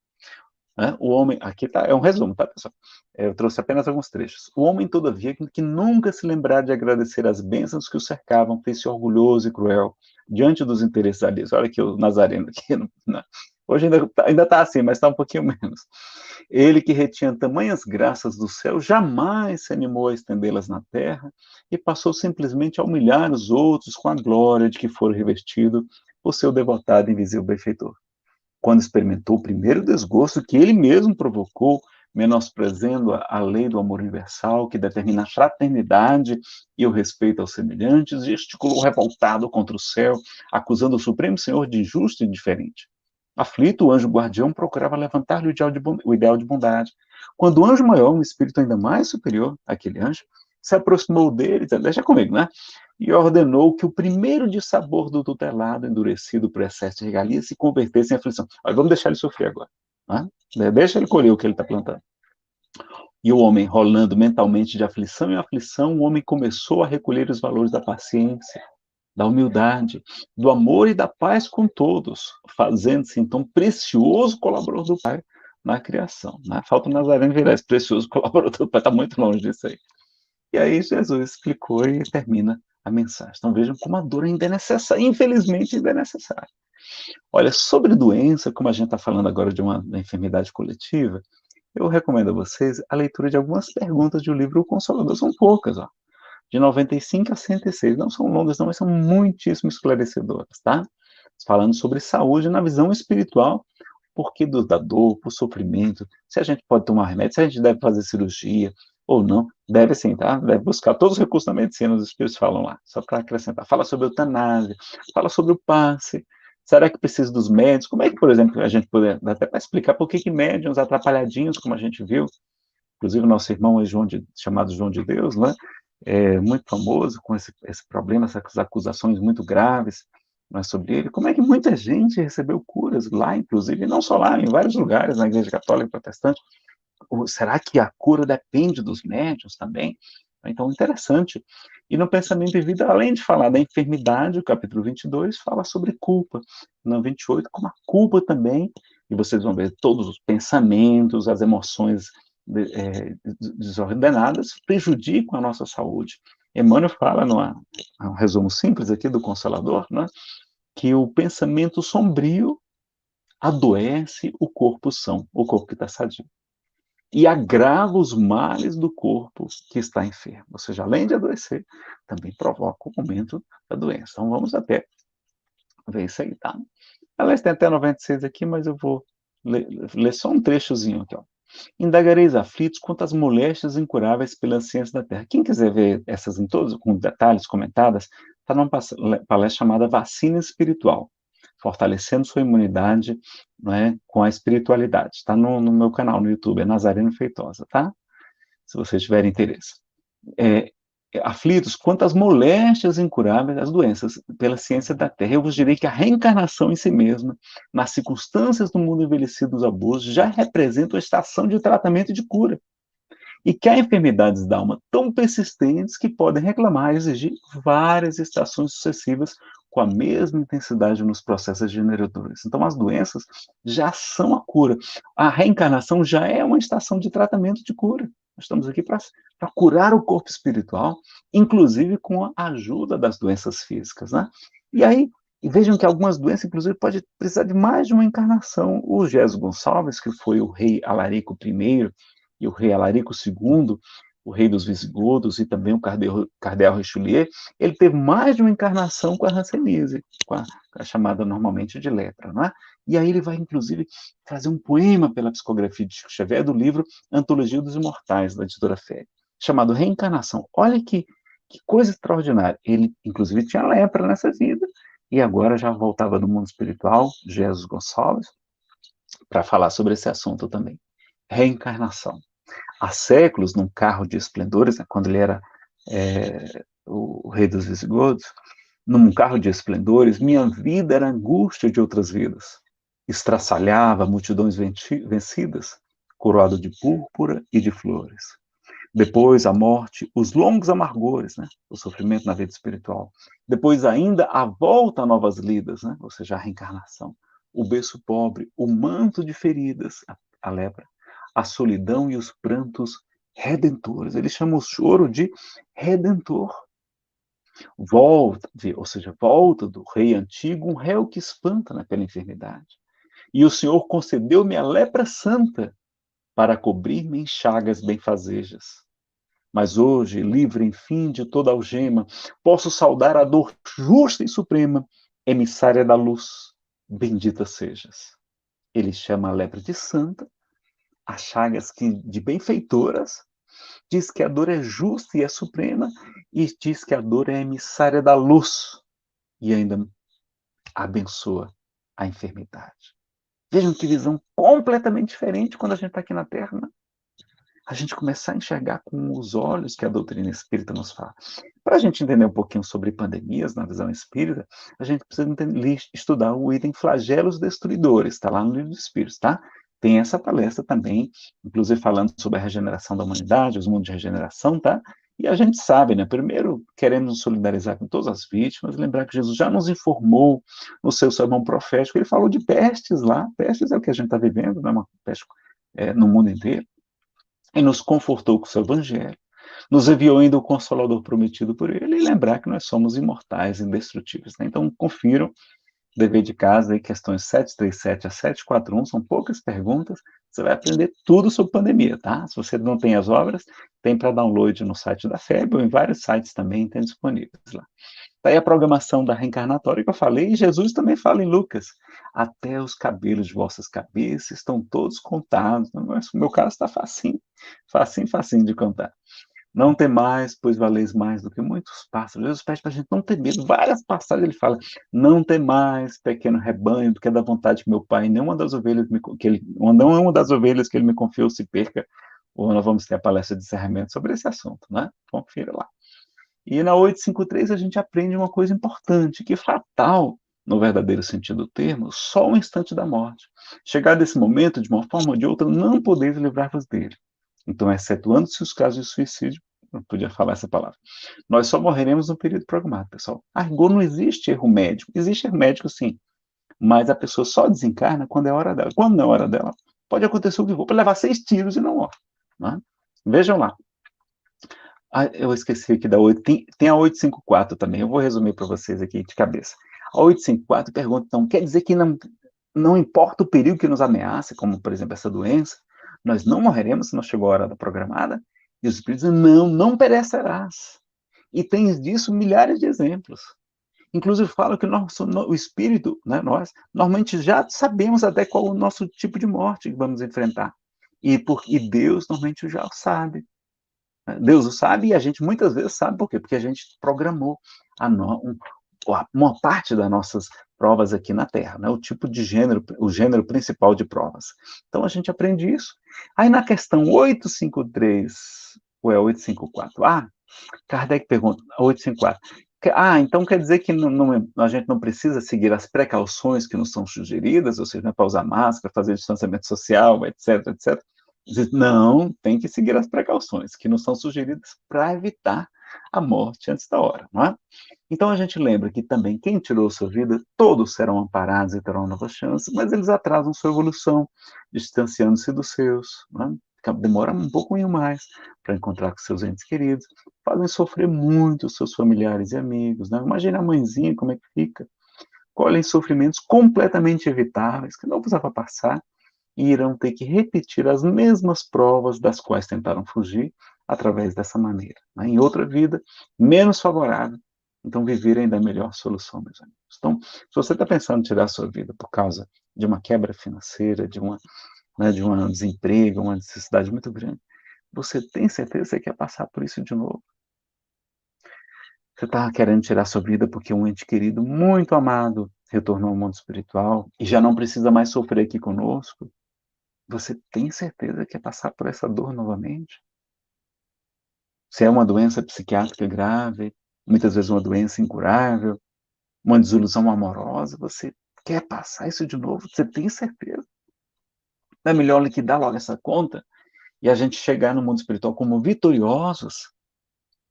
Né? O homem, aqui tá, é um resumo, tá, pessoal? Eu trouxe apenas alguns trechos. O homem, todavia, que nunca se lembrar de agradecer as bênçãos que o cercavam, fez-se orgulhoso e cruel diante dos interesses alheios. Olha aqui o Nazareno aqui. Né? Hoje ainda está assim, mas está um pouquinho menos. Ele que retinha tamanhas graças do céu, jamais se animou a estendê-las na terra e passou simplesmente a humilhar os outros com a glória de que for revestido por seu devotado e invisível benfeitor. Quando experimentou o primeiro desgosto que ele mesmo provocou, menosprezando a lei do amor universal, que determina a fraternidade e o respeito aos semelhantes, gesticulou revoltado contra o céu, acusando o Supremo Senhor de injusto e indiferente. Aflito, o anjo guardião procurava levantar-lhe o ideal de bondade. Quando o anjo maior, um espírito ainda mais superior àquele anjo, se aproximou dele, deixa comigo, né? E ordenou que o primeiro dissabor do tutelado, endurecido por excesso de regalia, se convertesse em aflição. Olha, vamos deixar ele sofrer agora. Né? Deixa ele colher o que ele está plantando. E o homem, rolando mentalmente de aflição em aflição, o homem começou a recolher os valores da paciência, da humildade, do amor e da paz com todos, fazendo-se então precioso colaborador do Pai na criação. Né? Falta o Nazareno virar esse precioso colaborador do Pai, está muito longe disso aí. E aí Jesus explicou e termina a mensagem. Então vejam como a dor ainda é necessária, infelizmente ainda é necessária. Olha, sobre doença, como a gente está falando agora de uma enfermidade coletiva, eu recomendo a vocês a leitura de algumas perguntas do livro O Consolador. São poucas, ó, de 95 a 106. Não são longas, não, mas são muitíssimo esclarecedoras, tá? Falando sobre saúde na visão espiritual, porquê da dor, por sofrimento, se a gente pode tomar remédio, se a gente deve fazer cirurgia ou não, deve sim, tá? Deve buscar todos os recursos da medicina, os espíritos falam lá, só para acrescentar. Fala sobre eutanásia, fala sobre o passe, será que precisa dos médios? Como é que, por exemplo, a gente pode, até para explicar por que médiums atrapalhadinhos, como a gente viu, inclusive o nosso irmão é chamado João de Deus, né? É muito famoso com esse problema, essas acusações muito graves, mas sobre ele, como é que muita gente recebeu curas lá, inclusive, não só lá, em vários lugares, na Igreja Católica e Protestante. Será que a cura depende dos médiuns também? Então, interessante. E no Pensamento de Vida, além de falar da enfermidade, o capítulo 22 fala sobre culpa. No 28, como a culpa também, e vocês vão ver todos os pensamentos, as emoções desordenadas prejudicam a nossa saúde. Emmanuel fala, num resumo simples aqui do Consolador, né, que o pensamento sombrio adoece o corpo são, o corpo que está sadio. e agrava os males do corpo que está enfermo. Ou seja, além de adoecer, também provoca o momento da doença. Então, vamos até ver isso aí, tá? Aliás, tem até 96 aqui, mas eu vou ler só um trechozinho aqui, ó. Indagareis aflitos quanto às moléstias incuráveis pela ciência da Terra. Quem quiser ver essas em todos, com detalhes comentadas, está numa palestra chamada Vacina Espiritual, fortalecendo sua imunidade, né, com a espiritualidade. Está no meu canal no YouTube, é Nazareno Feitosa, tá? Se vocês tiverem interesse. Aflitos quanto às moléstias incuráveis das doenças pela ciência da Terra. Eu vos direi que a reencarnação em si mesma, nas circunstâncias do mundo envelhecido dos abusos, já representa uma estação de tratamento e de cura. E que há enfermidades da alma tão persistentes que podem reclamar e exigir várias estações sucessivas com a mesma intensidade nos processos generadores. Então, as doenças já são a cura. A reencarnação já é uma estação de tratamento e de cura. Nós estamos aqui para curar o corpo espiritual, inclusive com a ajuda das doenças físicas, né? E aí, vejam que algumas doenças, inclusive, podem precisar de mais de uma encarnação. O Jesus Gonçalves, que foi o rei Alarico I e o rei Alarico II, o rei dos visigodos, e também o cardeal Richelieu, ele teve mais de uma encarnação com a hanseníase, com a chamada normalmente de lepra, não é? E aí ele vai, inclusive, fazer um poema pela psicografia de Chico Xavier do livro Antologia dos Imortais, da editora Fé, chamado Reencarnação. Olha que coisa extraordinária. Ele, inclusive, tinha lepra nessa vida, e agora já voltava do mundo espiritual, Jesus Gonçalves, para falar sobre esse assunto também. Reencarnação. Há séculos, num carro de esplendores, né, quando ele era o rei dos visigodos, num carro de esplendores, minha vida era angústia de outras vidas. Estraçalhava multidões vencidas, coroado de púrpura e de flores. Depois a morte, os longos amargores, né, o sofrimento na vida espiritual. Depois ainda a volta a novas lidas, né, ou seja, a reencarnação. O berço pobre, o manto de feridas, a lepra, a solidão e os prantos redentores. Ele chama o choro de redentor. Volta, ou seja, volta do rei antigo, um réu que espanta, né, pela enfermidade. E o Senhor concedeu-me a lepra santa para cobrir-me em chagas benfazejas. Mas hoje, livre, enfim, de toda algema, posso saudar a dor justa e suprema, emissária da luz, bendita sejas. Ele chama a lepra de santa, as chagas de benfeitoras, diz que a dor é justa e é suprema, e diz que a dor é emissária da luz, e ainda abençoa a enfermidade. Vejam que visão completamente diferente quando a gente está aqui na Terra, né? A gente começar a enxergar com os olhos que a doutrina espírita nos fala. Para a gente entender um pouquinho sobre pandemias na visão espírita, a gente precisa estudar o item flagelos destruidores, está lá no Livro dos Espíritos, tá? Tem essa palestra também, inclusive falando sobre a regeneração da humanidade, os mundos de regeneração, tá? E a gente sabe, né? Primeiro, queremos nos solidarizar com todas as vítimas, lembrar que Jesus já nos informou no seu sermão profético, ele falou de pestes lá, pestes é o que a gente está vivendo, né? Uma peste no mundo inteiro, e nos confortou com o seu evangelho, nos enviou ainda o Consolador prometido por ele, e lembrar que nós somos imortais, indestrutíveis, né? Então, confiram, dever de casa, aí, questões 737 a 741, são poucas perguntas, você vai aprender tudo sobre pandemia, tá? Se você não tem as obras, tem para download no site da FEB, ou em vários sites também tem disponíveis lá. Daí a programação da reencarnatória que eu falei, e Jesus também fala em Lucas, até os cabelos de vossas cabeças estão todos contados, mas o meu caso está facinho, facinho, facinho de contar. Não temais, pois valeis mais do que muitos pássaros. Jesus pede para a gente não ter medo. Várias passagens ele fala, não temais, pequeno rebanho, porque é da vontade de meu pai, nenhuma das ovelhas que ele me confiou se perca. Ou nós vamos ter a palestra de encerramento sobre esse assunto, né? Confira lá. E na 853 a gente aprende uma coisa importante, que é fatal, no verdadeiro sentido do termo, só o instante da morte. Chegar desse momento, de uma forma ou de outra, não podeis livrar-vos dele. Então, excetuando-se os casos de suicídio, não podia falar essa palavra, nós só morreremos no período programado, pessoal. A rigor não existe erro médico. Existe erro médico, sim, mas a pessoa só desencarna quando é a hora dela. Quando não é a hora dela, pode acontecer o que for, pode levar 6 tiros e não morre. Né? Vejam lá. Eu esqueci aqui da 8, tem a 854 também, eu vou resumir para vocês aqui de cabeça. A 854 pergunta, então, quer dizer que não importa o perigo que nos ameaça, como, por exemplo, essa doença, nós não morreremos se não chegou a hora da programada? E os Espíritos dizem, não, não perecerás. E tem disso milhares de exemplos. Inclusive fala que o espírito, né, nós, normalmente já sabemos até qual o nosso tipo de morte que vamos enfrentar. E Deus normalmente já sabe. Deus o sabe e a gente muitas vezes sabe por quê? Porque a gente programou uma parte das nossas provas aqui na Terra, né? O tipo de gênero, o gênero principal de provas. Então a gente aprende isso. Aí na questão 853, ou é 854? Kardec pergunta, 854. Então quer dizer que a gente não precisa seguir as precauções que nos são sugeridas, ou seja, não é para usar máscara, fazer distanciamento social, etc, etc. Diz, não, tem que seguir as precauções que nos são sugeridas para evitar a morte antes da hora, não é? Então a gente lembra que também quem tirou sua vida, todos serão amparados e terão novas chances, mas eles atrasam sua evolução, distanciando-se dos seus, não é? Demora um pouquinho mais para encontrar com seus entes queridos, fazem sofrer muito os seus familiares e amigos, né? Imagina a mãezinha como é que fica, colhem sofrimentos completamente evitáveis, que não precisava passar, e irão ter que repetir as mesmas provas das quais tentaram fugir através dessa maneira, né? Em outra vida, menos favorável, então viver ainda a melhor solução, meus amigos. Então, se você está pensando em tirar a sua vida por causa de uma quebra financeira, de um desemprego, uma necessidade muito grande, você tem certeza que você quer passar por isso de novo? Você está querendo tirar sua vida porque um ente querido muito amado retornou ao mundo espiritual e já não precisa mais sofrer aqui conosco? Você tem certeza que quer passar por essa dor novamente? Se é uma doença psiquiátrica grave, muitas vezes uma doença incurável, uma desilusão amorosa, você quer passar isso de novo? Você tem certeza? Não é melhor liquidar logo essa conta e a gente chegar no mundo espiritual como vitoriosos,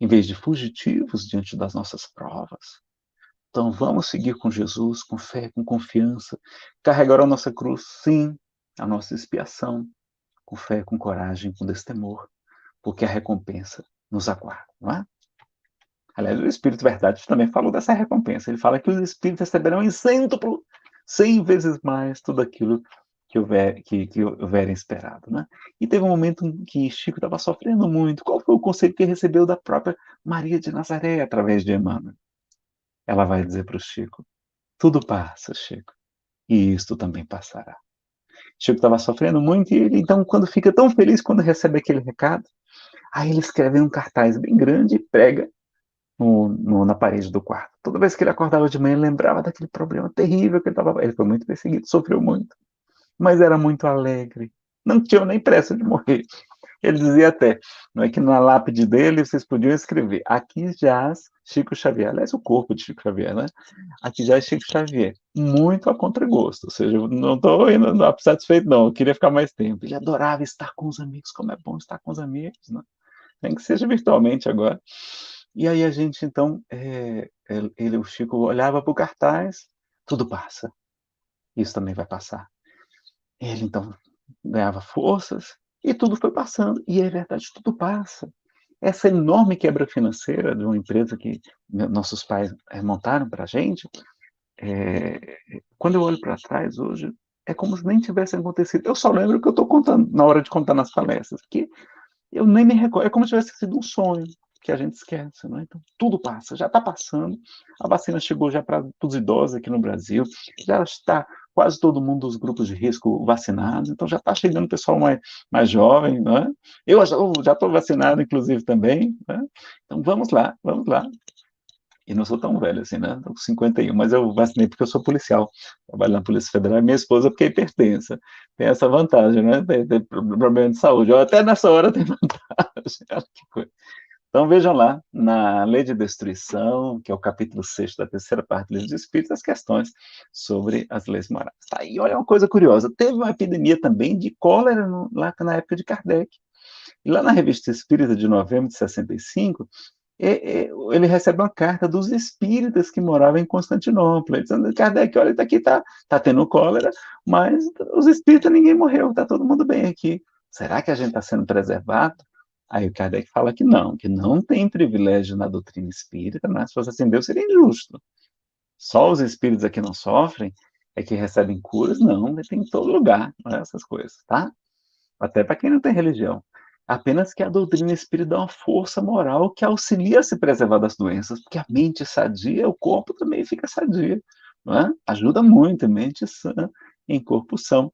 em vez de fugitivos diante das nossas provas? Então vamos seguir com Jesus, com fé, com confiança, carregar a nossa cruz, sim, a nossa expiação, com fé, com coragem, com destemor, porque a recompensa nos aguarda, não é? Aliás, o Espírito Verdade também falou dessa recompensa. Ele fala que os Espíritos receberão em cêntuplo, 100 vezes mais tudo aquilo que houverem esperado, né? E teve um momento em que Chico estava sofrendo muito. Qual foi o conselho que recebeu da própria Maria de Nazaré, através de Emmanuel? Ela vai dizer para o Chico, tudo passa, Chico, e isto também passará. Chico estava sofrendo muito e ele, então, quando fica tão feliz quando recebe aquele recado, aí ele escreve um cartaz bem grande e prega na parede do quarto. Toda vez que ele acordava de manhã, ele lembrava daquele problema terrível que ele estava. Ele foi muito perseguido, sofreu muito, mas era muito alegre. Não tinha nem pressa de morrer. Ele dizia até, não é que na lápide dele vocês podiam escrever, aqui jaz Chico Xavier, aliás, o corpo de Chico Xavier, né? Aqui jaz Chico Xavier, muito a contragosto, ou seja, eu não estou indo satisfeito, não, eu queria ficar mais tempo. Ele adorava estar com os amigos, como é bom estar com os amigos, né? Nem que seja virtualmente agora. E aí a gente, então, o Chico olhava para o cartaz, tudo passa, isso também vai passar. Ele, então, ganhava forças e tudo foi passando. E é verdade, tudo passa. Essa enorme quebra financeira de uma empresa que nossos pais montaram para a gente, quando eu olho para trás hoje, é como se nem tivesse acontecido. Eu só lembro que eu estou contando, na hora de contar nas palestras, que eu nem me recordo, é como se tivesse sido um sonho, que a gente esquece, não é? Então, tudo passa, já está passando, a vacina chegou já para os idosos aqui no Brasil, já está quase todo mundo dos grupos de risco vacinados, então já está chegando o pessoal mais jovem, não é? Eu já estou vacinado, inclusive, também, né? Então, vamos lá, vamos lá. E não sou tão velho assim, né? Estou com 51, mas eu vacinei porque eu sou policial. Trabalho na Polícia Federal e minha esposa porque é hipertensa. Tem essa vantagem, né? Tem problema de saúde. Até nessa hora tem vantagem. Olha que coisa. Então, vejam lá, na Lei de Destruição, que é o capítulo 6 da terceira parte do Livro dos Espíritos, as questões sobre as leis morais. Tá, e olha uma coisa curiosa, teve uma epidemia também de cólera lá na época de Kardec. E lá na Revista Espírita de novembro de 65, ele recebe uma carta dos espíritas que moravam em Constantinopla, dizendo, Kardec, olha, aqui tá tendo cólera, mas os espíritas ninguém morreu, está todo mundo bem aqui. Será que a gente está sendo preservado? Aí o Kardec fala que não tem privilégio na doutrina espírita, mas se fosse assim, Deus seria injusto. Só os espíritos aqui não sofrem, é que recebem curas? Não, tem em todo lugar, não é essas coisas, tá? até para quem não tem religião. Apenas que a doutrina espírita dá uma força moral que auxilia a se preservar das doenças, porque a mente sadia, o corpo também fica sadio, não é? Ajuda muito, a mente sã em corpo são.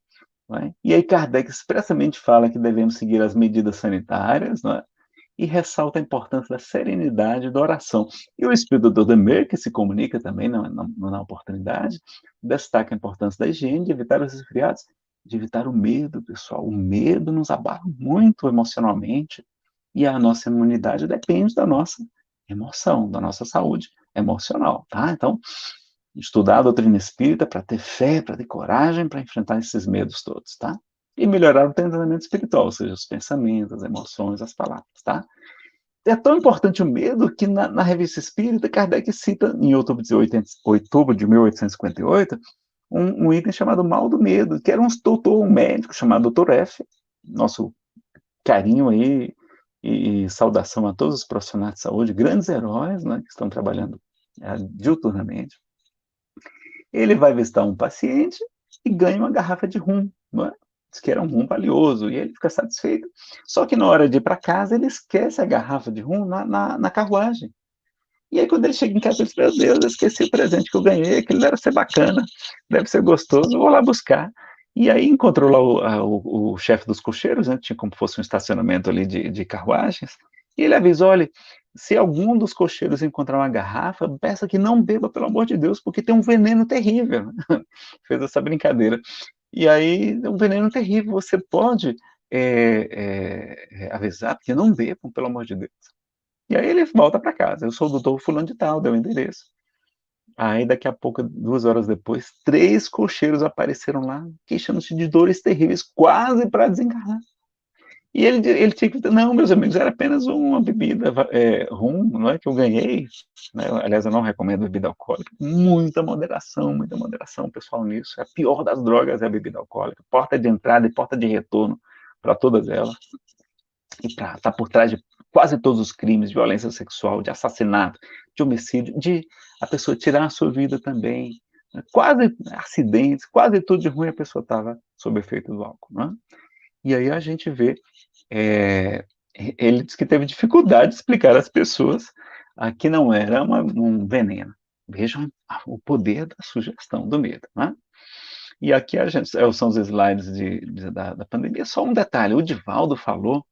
Não é? E aí Kardec expressamente fala que devemos seguir as medidas sanitárias, não é? E ressalta a importância da serenidade e da oração. E o espírito do Demer, que se comunica também na oportunidade, destaca a importância da higiene, de evitar os resfriados, de evitar o medo, pessoal. O medo nos abala muito emocionalmente e a nossa imunidade depende da nossa emoção, da nossa saúde emocional, tá? Então, estudar a doutrina espírita para ter fé, para ter coragem para enfrentar esses medos todos, tá? E melhorar o treinamento espiritual, ou seja, os pensamentos, as emoções, as palavras, tá? É tão importante o medo que na Revista Espírita, Kardec cita, em outubro de 1858, um item chamado Mal do Medo, que era um médico chamado Dr. F., nosso carinho aí e saudação a todos os profissionais de saúde, grandes heróis, né, que estão trabalhando diuturnamente. Ele vai visitar um paciente e ganha uma garrafa de rum, não é? Diz que era um rum valioso, e ele fica satisfeito. Só que na hora de ir para casa, ele esquece a garrafa de rum na carruagem. E aí, quando ele chega em casa, ele diz: Meu Deus, eu esqueci o presente que eu ganhei, aquele deve ser bacana, deve ser gostoso, eu vou lá buscar. E aí encontrou lá o chefe dos cocheiros, né? Tinha como fosse um estacionamento ali de carruagens, e ele avisou: olha, se algum dos cocheiros encontrar uma garrafa, peça que não beba, pelo amor de Deus, porque tem um veneno terrível. Fez essa brincadeira. E aí, um veneno terrível, você pode avisar, porque não bebam, pelo amor de Deus. E aí ele volta para casa. Eu sou o doutor fulano de tal, deu o endereço. Aí daqui a pouco, 2 horas depois, 3 cocheiros apareceram lá, queixando-se de dores terríveis, quase para desencarnar. E ele tinha que dizer: não, meus amigos, era apenas uma bebida rum, não é, que eu ganhei. Né? Aliás, eu não recomendo bebida alcoólica. Muita moderação, pessoal, nisso. A pior das drogas é a bebida alcoólica. Porta de entrada e porta de retorno para todas elas. E está por trás de quase todos os crimes, de violência sexual, de assassinato, de homicídio, de a pessoa tirar a sua vida também. Quase acidentes, quase tudo de ruim a pessoa estava sob efeito do álcool. Né? E aí a gente vê, ele diz que teve dificuldade de explicar às pessoas que não era um veneno. Vejam o poder da sugestão, do medo. Né? E aqui são os slides da pandemia. Só um detalhe: o Divaldo falou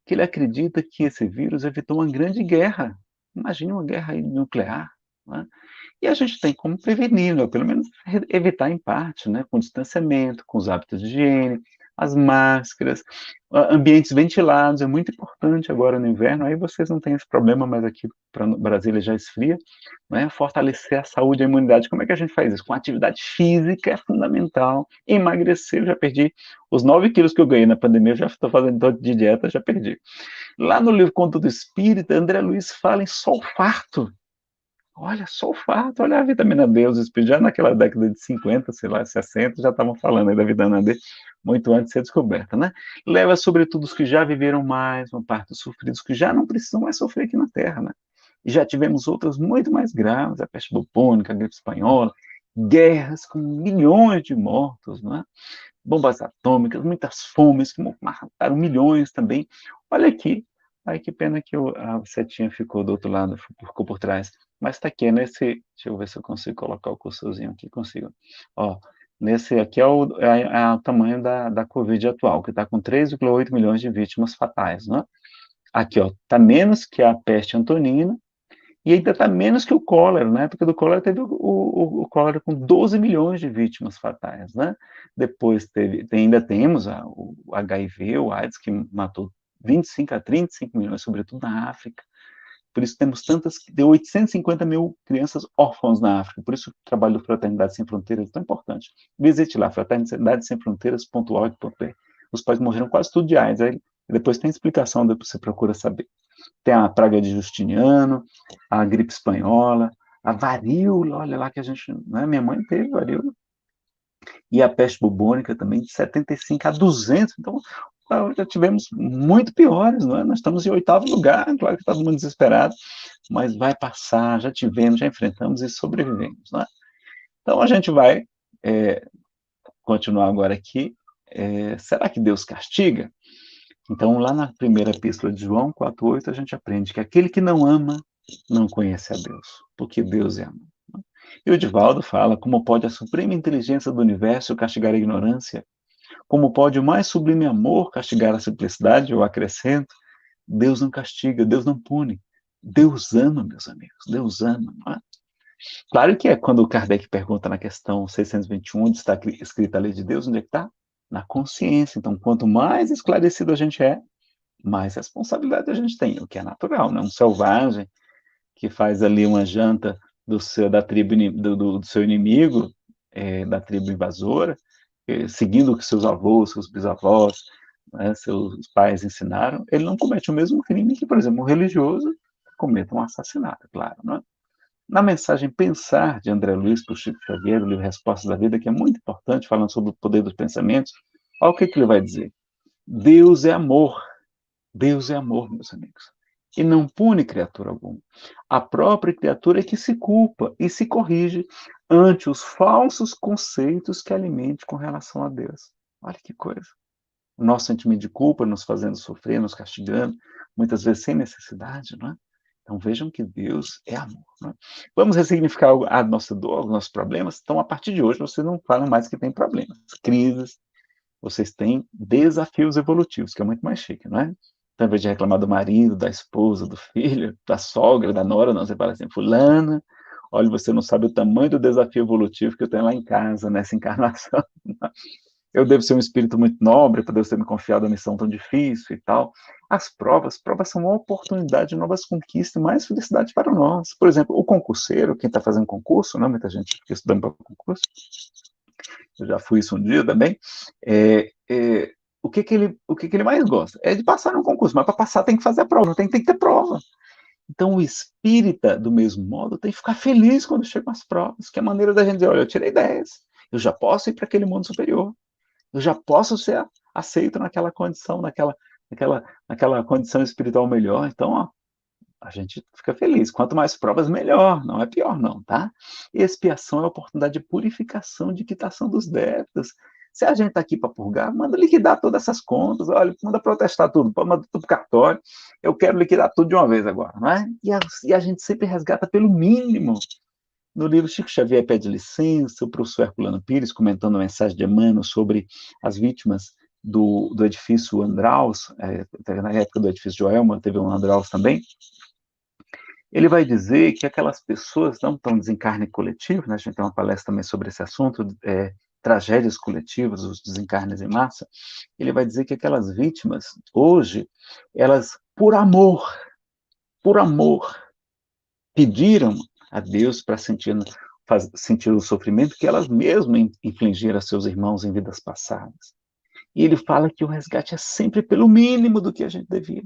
que ele acredita que esse vírus evitou uma grande guerra. Imagine uma guerra nuclear. Né? E a gente tem como prevenir, né? Pelo menos evitar em parte, né? Com distanciamento, com os hábitos de higiene, as máscaras, ambientes ventilados, é muito importante agora no inverno. Aí vocês não têm esse problema, mas aqui para Brasília já esfria. Né? Fortalecer a saúde e a imunidade. Como é que a gente faz isso? Com atividade física é fundamental. Emagrecer, eu já perdi os 9 quilos que eu ganhei na pandemia, eu já estou fazendo de dieta, já perdi. Lá no livro Conto do Espírito, André Luiz fala em sulfato. Olha, sulfato, olha a vitamina D, os espíritos, já naquela década de 50, sei lá, 60, já estavam falando aí da vitamina D, muito antes de ser descoberta, né? Leva, sobretudo, os que já viveram mais, uma parte dos sofridos, que já não precisam mais sofrer aqui na Terra, né? E já tivemos outras muito mais graves, a peste bubônica, a gripe espanhola, guerras com milhões de mortos, né? Bombas atômicas, muitas fomes que mataram milhões também. Olha aqui, ai que pena que a setinha ficou do outro lado, ficou por trás. Mas está aqui, deixa eu ver se eu consigo colocar o cursorzinho aqui, consigo. Ó, nesse aqui é o tamanho da Covid atual, que está com 3,8 milhões de vítimas fatais, né? Aqui, ó, está menos que a peste antonina, e ainda está menos que o cólera. Na época do cólera teve o cólera com 12 milhões de vítimas fatais, né? Depois ainda temos o HIV, o AIDS, que matou 25 a 35 milhões, sobretudo na África. Por isso temos de 850 mil crianças órfãos na África. Por isso o trabalho do Fraternidade Sem Fronteiras é tão importante. Visite lá, fraternidadesemfronteiras.org.br. Os pais morreram quase tudo de AIDS. Aí depois tem explicação, depois você procura saber. Tem a praga de Justiniano, a gripe espanhola, a varíola, olha lá que a gente, né, minha mãe teve varíola, e a peste bubônica também, de 75 a 200, então já tivemos muito piores, não é? Nós estamos em 8º lugar, claro que está todo mundo desesperado, mas vai passar, já tivemos, já enfrentamos e sobrevivemos, não é? Então a gente vai continuar agora aqui, será que Deus castiga? Então, lá na primeira epístola de João 4,8, a gente aprende que aquele que não ama não conhece a Deus, porque Deus é amor. E o Divaldo fala: como pode a suprema inteligência do universo castigar a ignorância? Como pode o mais sublime amor castigar a simplicidade? Eu acrescento: Deus não castiga, Deus não pune. Deus ama, meus amigos, Deus ama. Não é? Claro que é quando o Kardec pergunta na questão 621, onde está escrita a lei de Deus, onde é que está? Na consciência. Então, quanto mais esclarecido a gente é, mais responsabilidade a gente tem, o que é natural, né? Um selvagem que faz ali uma janta da tribo, do seu inimigo, da tribo invasora, seguindo o que seus avós, seus bisavós, né, seus pais ensinaram, ele não comete o mesmo crime que, por exemplo, um religioso cometa um assassinato, claro, não é? Na mensagem Pensar, de André Luiz para o Chico Xavier, o livro Respostas da Vida, que é muito importante, falando sobre o poder dos pensamentos, olha o que ele vai dizer. Deus é amor, meus amigos, e não pune criatura alguma. A própria criatura é que se culpa e se corrige ante os falsos conceitos que alimente com relação a Deus. Olha que coisa. O nosso sentimento de culpa nos fazendo sofrer, nos castigando, muitas vezes sem necessidade, não é? Então vejam que Deus é amor. Não é? Vamos ressignificar a nossa dor, os nossos problemas. Então, a partir de hoje, vocês não falam mais que tem problemas, crises, vocês têm desafios evolutivos, que é muito mais chique, não é? Então, ao invés de reclamar do marido, da esposa, do filho, da sogra, da nora, não, você fala assim: fulana, olha, você não sabe o tamanho do desafio evolutivo que eu tenho lá em casa, nessa encarnação. Eu devo ser um espírito muito nobre para Deus ter me confiado a missão tão difícil e tal. As provas são uma oportunidade de novas conquistas e mais felicidade para nós. Por exemplo, o concurseiro, quem está fazendo concurso, né? Muita gente fica estudando para concurso. Eu já fui isso um dia também. O que ele mais gosta? É de passar no concurso, mas para passar tem que fazer a prova, tem que ter prova. Então, o espírita, do mesmo modo, tem que ficar feliz quando chegam as provas, que é a maneira da gente dizer: olha, eu tirei 10, eu já posso ir para aquele mundo superior. Eu já posso ser aceito naquela condição, naquela condição espiritual melhor. Então, ó, a gente fica feliz. Quanto mais provas, melhor. Não é pior, não, tá? Expiação é a oportunidade de purificação, de quitação dos débitos. Se a gente está aqui para purgar, manda liquidar todas essas contas. Olha, manda protestar tudo, manda tudo para o cartório. Eu quero liquidar tudo de uma vez agora, não é? E a gente sempre resgata pelo mínimo. No livro Chico Xavier Pede Licença, o professor Herculano Pires, comentando a mensagem de Emmanuel sobre as vítimas do edifício Andraus, na época do edifício Joelma, teve um Andraus também, ele vai dizer que aquelas pessoas não estão em desencarne coletivo, né? A gente tem uma palestra também sobre esse assunto, tragédias coletivas, os desencarnes em massa. Ele vai dizer que aquelas vítimas, hoje, elas, por amor, pediram a Deus para sentir o sofrimento que elas mesmas infligiram a seus irmãos em vidas passadas. E ele fala que o resgate é sempre pelo mínimo do que a gente devia,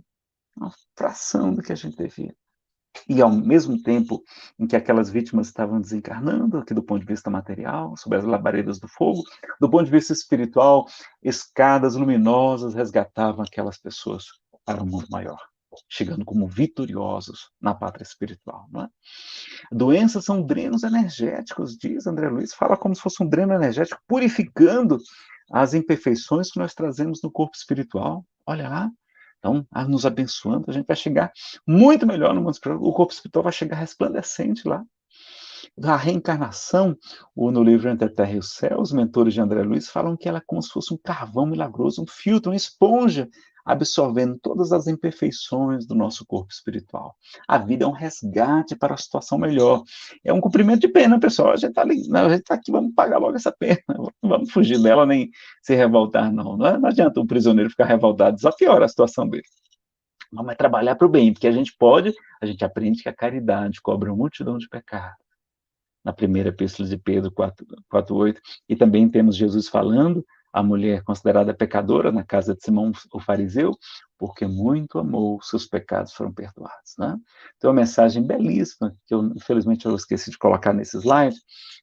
uma fração do que a gente devia. E ao mesmo tempo em que aquelas vítimas estavam desencarnando, aqui do ponto de vista material, sob as labaredas do fogo, do ponto de vista espiritual, escadas luminosas resgatavam aquelas pessoas para um mundo maior, chegando como vitoriosos na pátria espiritual, não é? Doenças são drenos energéticos, diz André Luiz, fala como se fosse um dreno energético, purificando as imperfeições que nós trazemos no corpo espiritual. Olha lá. Então, nos abençoando, a gente vai chegar muito melhor no mundo espiritual, o corpo espiritual vai chegar resplandecente lá. A reencarnação, no livro Entre a Terra e o Céu, os mentores de André Luiz falam que ela é como se fosse um carvão milagroso, um filtro, uma esponja, absorvendo todas as imperfeições do nosso corpo espiritual. A vida é um resgate para a situação melhor. É um cumprimento de pena, pessoal. A gente está aqui, vamos pagar logo essa pena. Não vamos fugir dela nem se revoltar, não. Não adianta o prisioneiro ficar revoltado, só piora a situação dele. Vamos trabalhar para o bem, porque a gente aprende que a caridade cobre uma multidão de pecados. Na primeira epístola de Pedro 4:8, e também temos Jesus falando, a mulher considerada pecadora na casa de Simão o fariseu, porque muito amou, seus pecados foram perdoados. Né? Tem uma mensagem belíssima, que infelizmente eu esqueci de colocar nesse slide,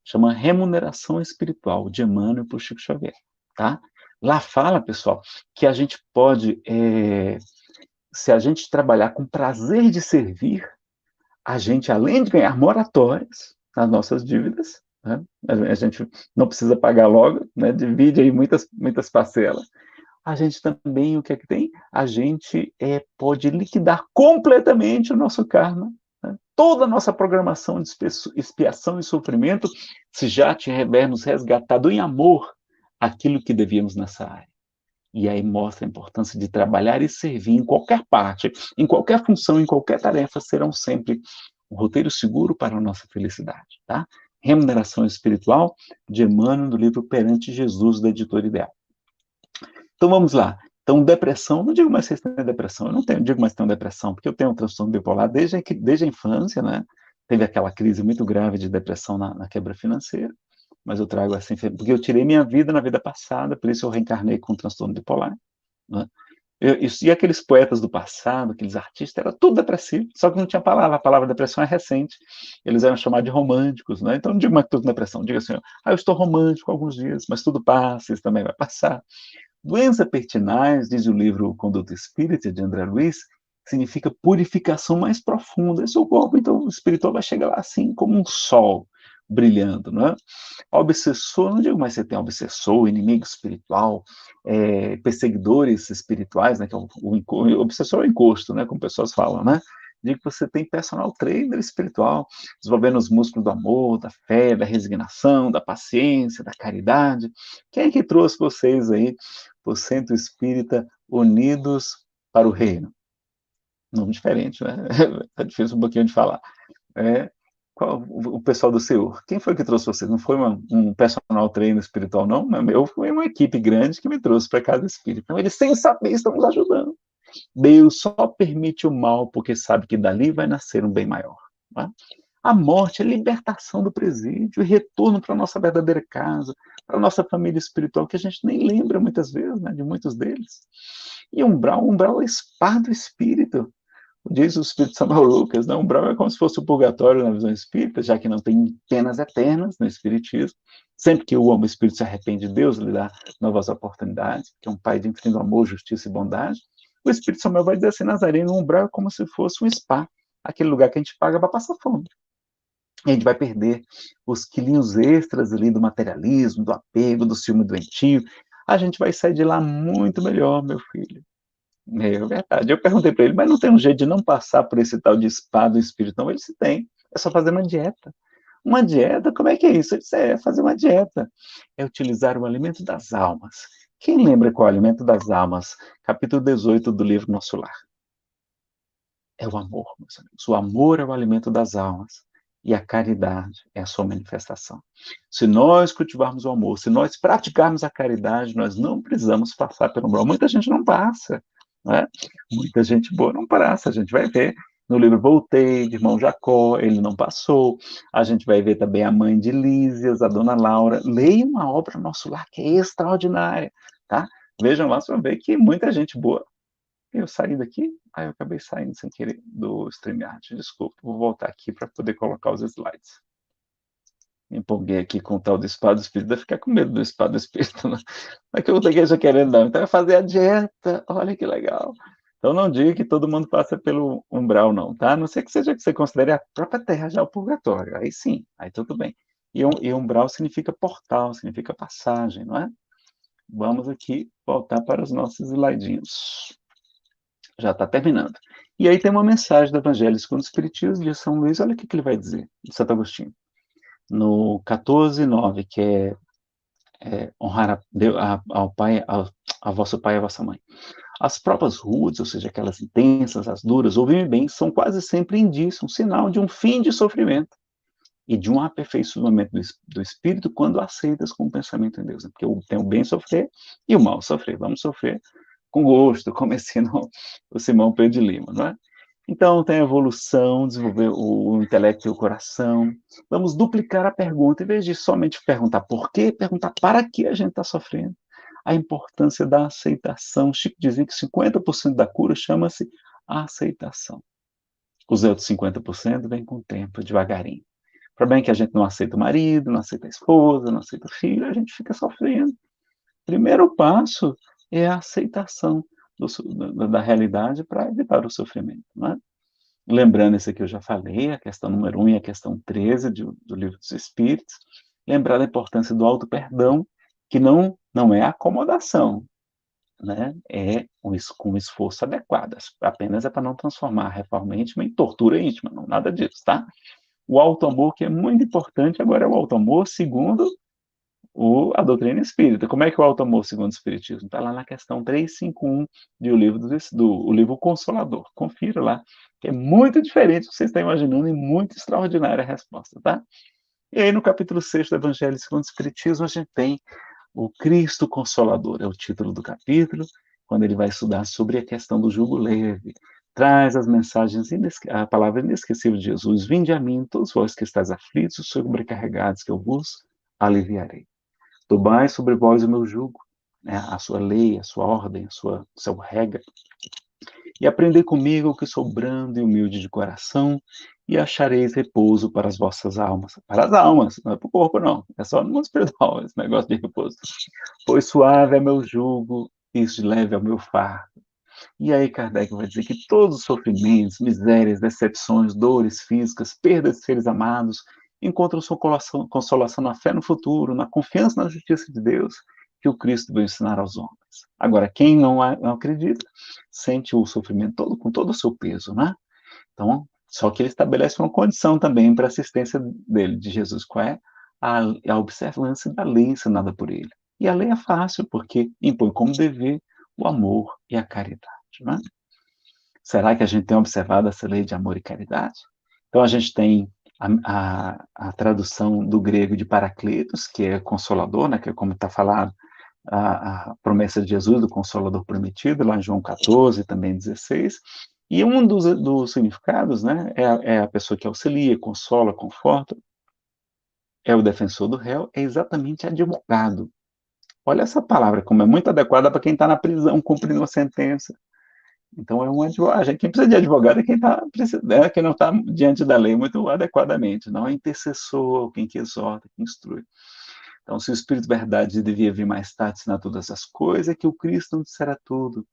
chama Remuneração Espiritual, de Emmanuel para o Chico Xavier. Tá? Lá fala, pessoal, que a gente pode, se a gente trabalhar com prazer de servir, a gente, além de ganhar moratórias nas nossas dívidas, né? A gente não precisa pagar logo, né? Divide aí muitas parcelas. A gente também, o que é que tem? A gente pode liquidar completamente o nosso karma, né? Toda a nossa programação de expiação e sofrimento, se já tivermos resgatado em amor aquilo que devíamos nessa área. E aí mostra a importância de trabalhar e servir em qualquer parte, em qualquer função, em qualquer tarefa, serão sempre um roteiro seguro para a nossa felicidade, tá? Remuneração espiritual, de Emmanuel, do livro Perante Jesus, da Editora Ideal. Então vamos lá. Então, depressão, não digo mais que vocês têm depressão, eu não digo mais que tenho depressão, porque eu tenho um transtorno bipolar desde a infância, né? Teve aquela crise muito grave de depressão na quebra financeira, mas eu trago assim, porque eu tirei minha vida na vida passada, por isso eu reencarnei com um transtorno bipolar, né? E aqueles poetas do passado, aqueles artistas, era tudo depressivo, só que não tinha palavra, a palavra depressão é recente, eles eram chamados de românticos, né? Então não digo mais que tudo depressão, diga assim, eu estou romântico alguns dias, mas tudo passa, isso também vai passar. Doença pertinaz, diz o livro Conduta Espírita, de André Luiz, significa purificação mais profunda. Esse é o corpo, então, o espiritual vai chegar lá assim, como um sol brilhando, não é? Obsessor, não digo mais que você tem obsessor, inimigo espiritual, perseguidores espirituais, né, que é o obsessor é o encosto, né, como pessoas falam, né? Digo que você tem personal trainer espiritual, desenvolvendo os músculos do amor, da fé, da resignação, da paciência, da caridade. Quem é que trouxe vocês aí para o Centro Espírita Unidos para o Reino? Nome diferente, né? Tá difícil um pouquinho de falar. O pessoal do Senhor, quem foi que trouxe vocês? Não foi um personal trainer espiritual, não? Eu fui uma equipe grande que me trouxe para casa espírita. Então, eles, sem saber, estão nos ajudando. Deus só permite o mal porque sabe que dali vai nascer um bem maior. Tá? A morte é libertação do presídio e retorno para a nossa verdadeira casa, para a nossa família espiritual, que a gente nem lembra muitas vezes, né, de muitos deles. E umbral é espada do espírito. Diz o Espírito Samuel Lucas, né? O umbral é como se fosse o purgatório na visão espírita, já que não tem penas eternas no espiritismo. Sempre que o espírito se arrepende, Deus lhe dá novas oportunidades, que é um pai de infinito amor, justiça e bondade. O Espírito Samuel vai dizer assim, Nazareno, o umbral é como se fosse um spa, aquele lugar que a gente paga para passar fome. E a gente vai perder os quilinhos extras ali do materialismo, do apego, do ciúme doentio. A gente vai sair de lá muito melhor, meu filho. É verdade. Eu perguntei para ele, mas não tem um jeito de não passar por esse tal de spa do espírito? Não, ele se tem. É só fazer uma dieta. Uma dieta, como é que é isso? Ele disse, fazer uma dieta. É utilizar o alimento das almas. Quem lembra qual é o alimento das almas? Capítulo 18 do livro Nosso Lar. É o amor, meus amigos. O amor é o alimento das almas. E a caridade é a sua manifestação. Se nós cultivarmos o amor, se nós praticarmos a caridade, nós não precisamos passar pelo umbral. Muita gente não passa. Né? Muita gente boa não passa, a gente vai ver no livro Voltei, de irmão Jacó, ele não passou, a gente vai ver também a mãe de Lísias, a dona Laura, leiam a obra Nosso Lar, que é extraordinária, tá? Vejam lá, vocês vão ver que muita gente boa, eu saí daqui, eu acabei saindo sem querer do StreamYard, desculpa, vou voltar aqui para poder colocar os slides. Me empolguei aqui com o tal do espada do espírito, deve ficar com medo do espada do espírito, né? Mas que eu tô já querendo não. Então é fazer a dieta, olha que legal. Então não diga que todo mundo passa pelo umbral, não, tá? A não ser que seja que você considere a própria terra já o purgatório. Aí sim, aí tudo bem. E umbral significa portal, significa passagem, não é? Vamos aqui voltar para os nossos slidinhos. Já está terminando. E aí tem uma mensagem do Evangelho segundo o Espiritismo de São Luís, olha o que ele vai dizer, de Santo Agostinho. No 14:9, que é honrar ao pai, a vosso pai e a vossa mãe. As provas rudes, ou seja, aquelas intensas, as duras, ouve-me bem, são quase sempre indício, um sinal de um fim de sofrimento e de um aperfeiçoamento do espírito quando aceitas com o pensamento em Deus. Porque tem o bem sofrer e o mal sofrer. Vamos sofrer com gosto, como ensina o Simão Pedro de Lima, não é? Então, tem a evolução, desenvolver o intelecto e o coração. Vamos duplicar a pergunta, em vez de somente perguntar por quê, perguntar para que a gente está sofrendo. A importância da aceitação. Chico dizia que 50% da cura chama-se aceitação. Os outros 50% vem com o tempo, devagarinho. O problema é que a gente não aceita o marido, não aceita a esposa, não aceita o filho, a gente fica sofrendo. Primeiro passo é a aceitação da realidade para evitar o sofrimento, não é? Lembrando, esse aqui eu já falei, a questão número 1 e a questão 13 do Livro dos Espíritos, lembrar da importância do auto-perdão, que não é acomodação, né? É com esforço adequado, apenas é para não transformar a reforma íntima em tortura íntima, não, nada disso, tá? O auto-amor, que é muito importante, agora é o auto-amor segundo a doutrina espírita. Como é que é o auto-amor segundo o espiritismo? Está lá na questão 351 de O Livro Consolador. Confira lá, que é muito diferente do que você está imaginando e muito extraordinária a resposta, tá? E aí no capítulo 6 do Evangelho segundo o Espiritismo, a gente tem o Cristo Consolador, é o título do capítulo, quando ele vai estudar sobre a questão do jugo leve. Traz as mensagens, a palavra inesquecível de Jesus: vinde a mim, todos vós que estáis aflitos e sobrecarregados, que eu vos aliviarei. Tomai sobre vós o meu jugo, né, a sua lei, a sua ordem, o seu regra, e aprendei comigo, que sou brando e humilde de coração, e achareis repouso para as vossas almas. Para as almas, não é para o corpo, não. É só no mundo espiritual, esse negócio de repouso. Pois suave é meu jugo, e leve é o meu fardo. E aí Kardec vai dizer que todos os sofrimentos, misérias, decepções, dores físicas, perdas de seres amados, encontram sua consolação na fé no futuro, na confiança na justiça de Deus, que o Cristo veio ensinar aos homens. Agora, quem não acredita, sente o sofrimento todo, com todo o seu peso, né? Então, só que ele estabelece uma condição também para a assistência dele, de Jesus, qual é a observância da lei ensinada por ele. E a lei é fácil, porque impõe como dever o amor e a caridade, né? Será que a gente tem observado essa lei de amor e caridade? Então, a gente tem a tradução do grego de Paracletos, que é consolador, né, que é como está falado, a promessa de Jesus, do Consolador prometido, lá em João 14, também 16, e um dos significados, né, é a pessoa que auxilia, consola, conforta, é o defensor do réu, é exatamente advogado. Olha essa palavra, como é muito adequada para quem está na prisão, cumprindo uma sentença. Então, é um advogado. Quem precisa de advogado é quem não está diante da lei muito adequadamente, não é intercessor, quem que exorta, quem instrui. Então, se o Espírito Verdade devia vir mais tarde ensinar todas as coisas, é que o Cristo não dissera tudo.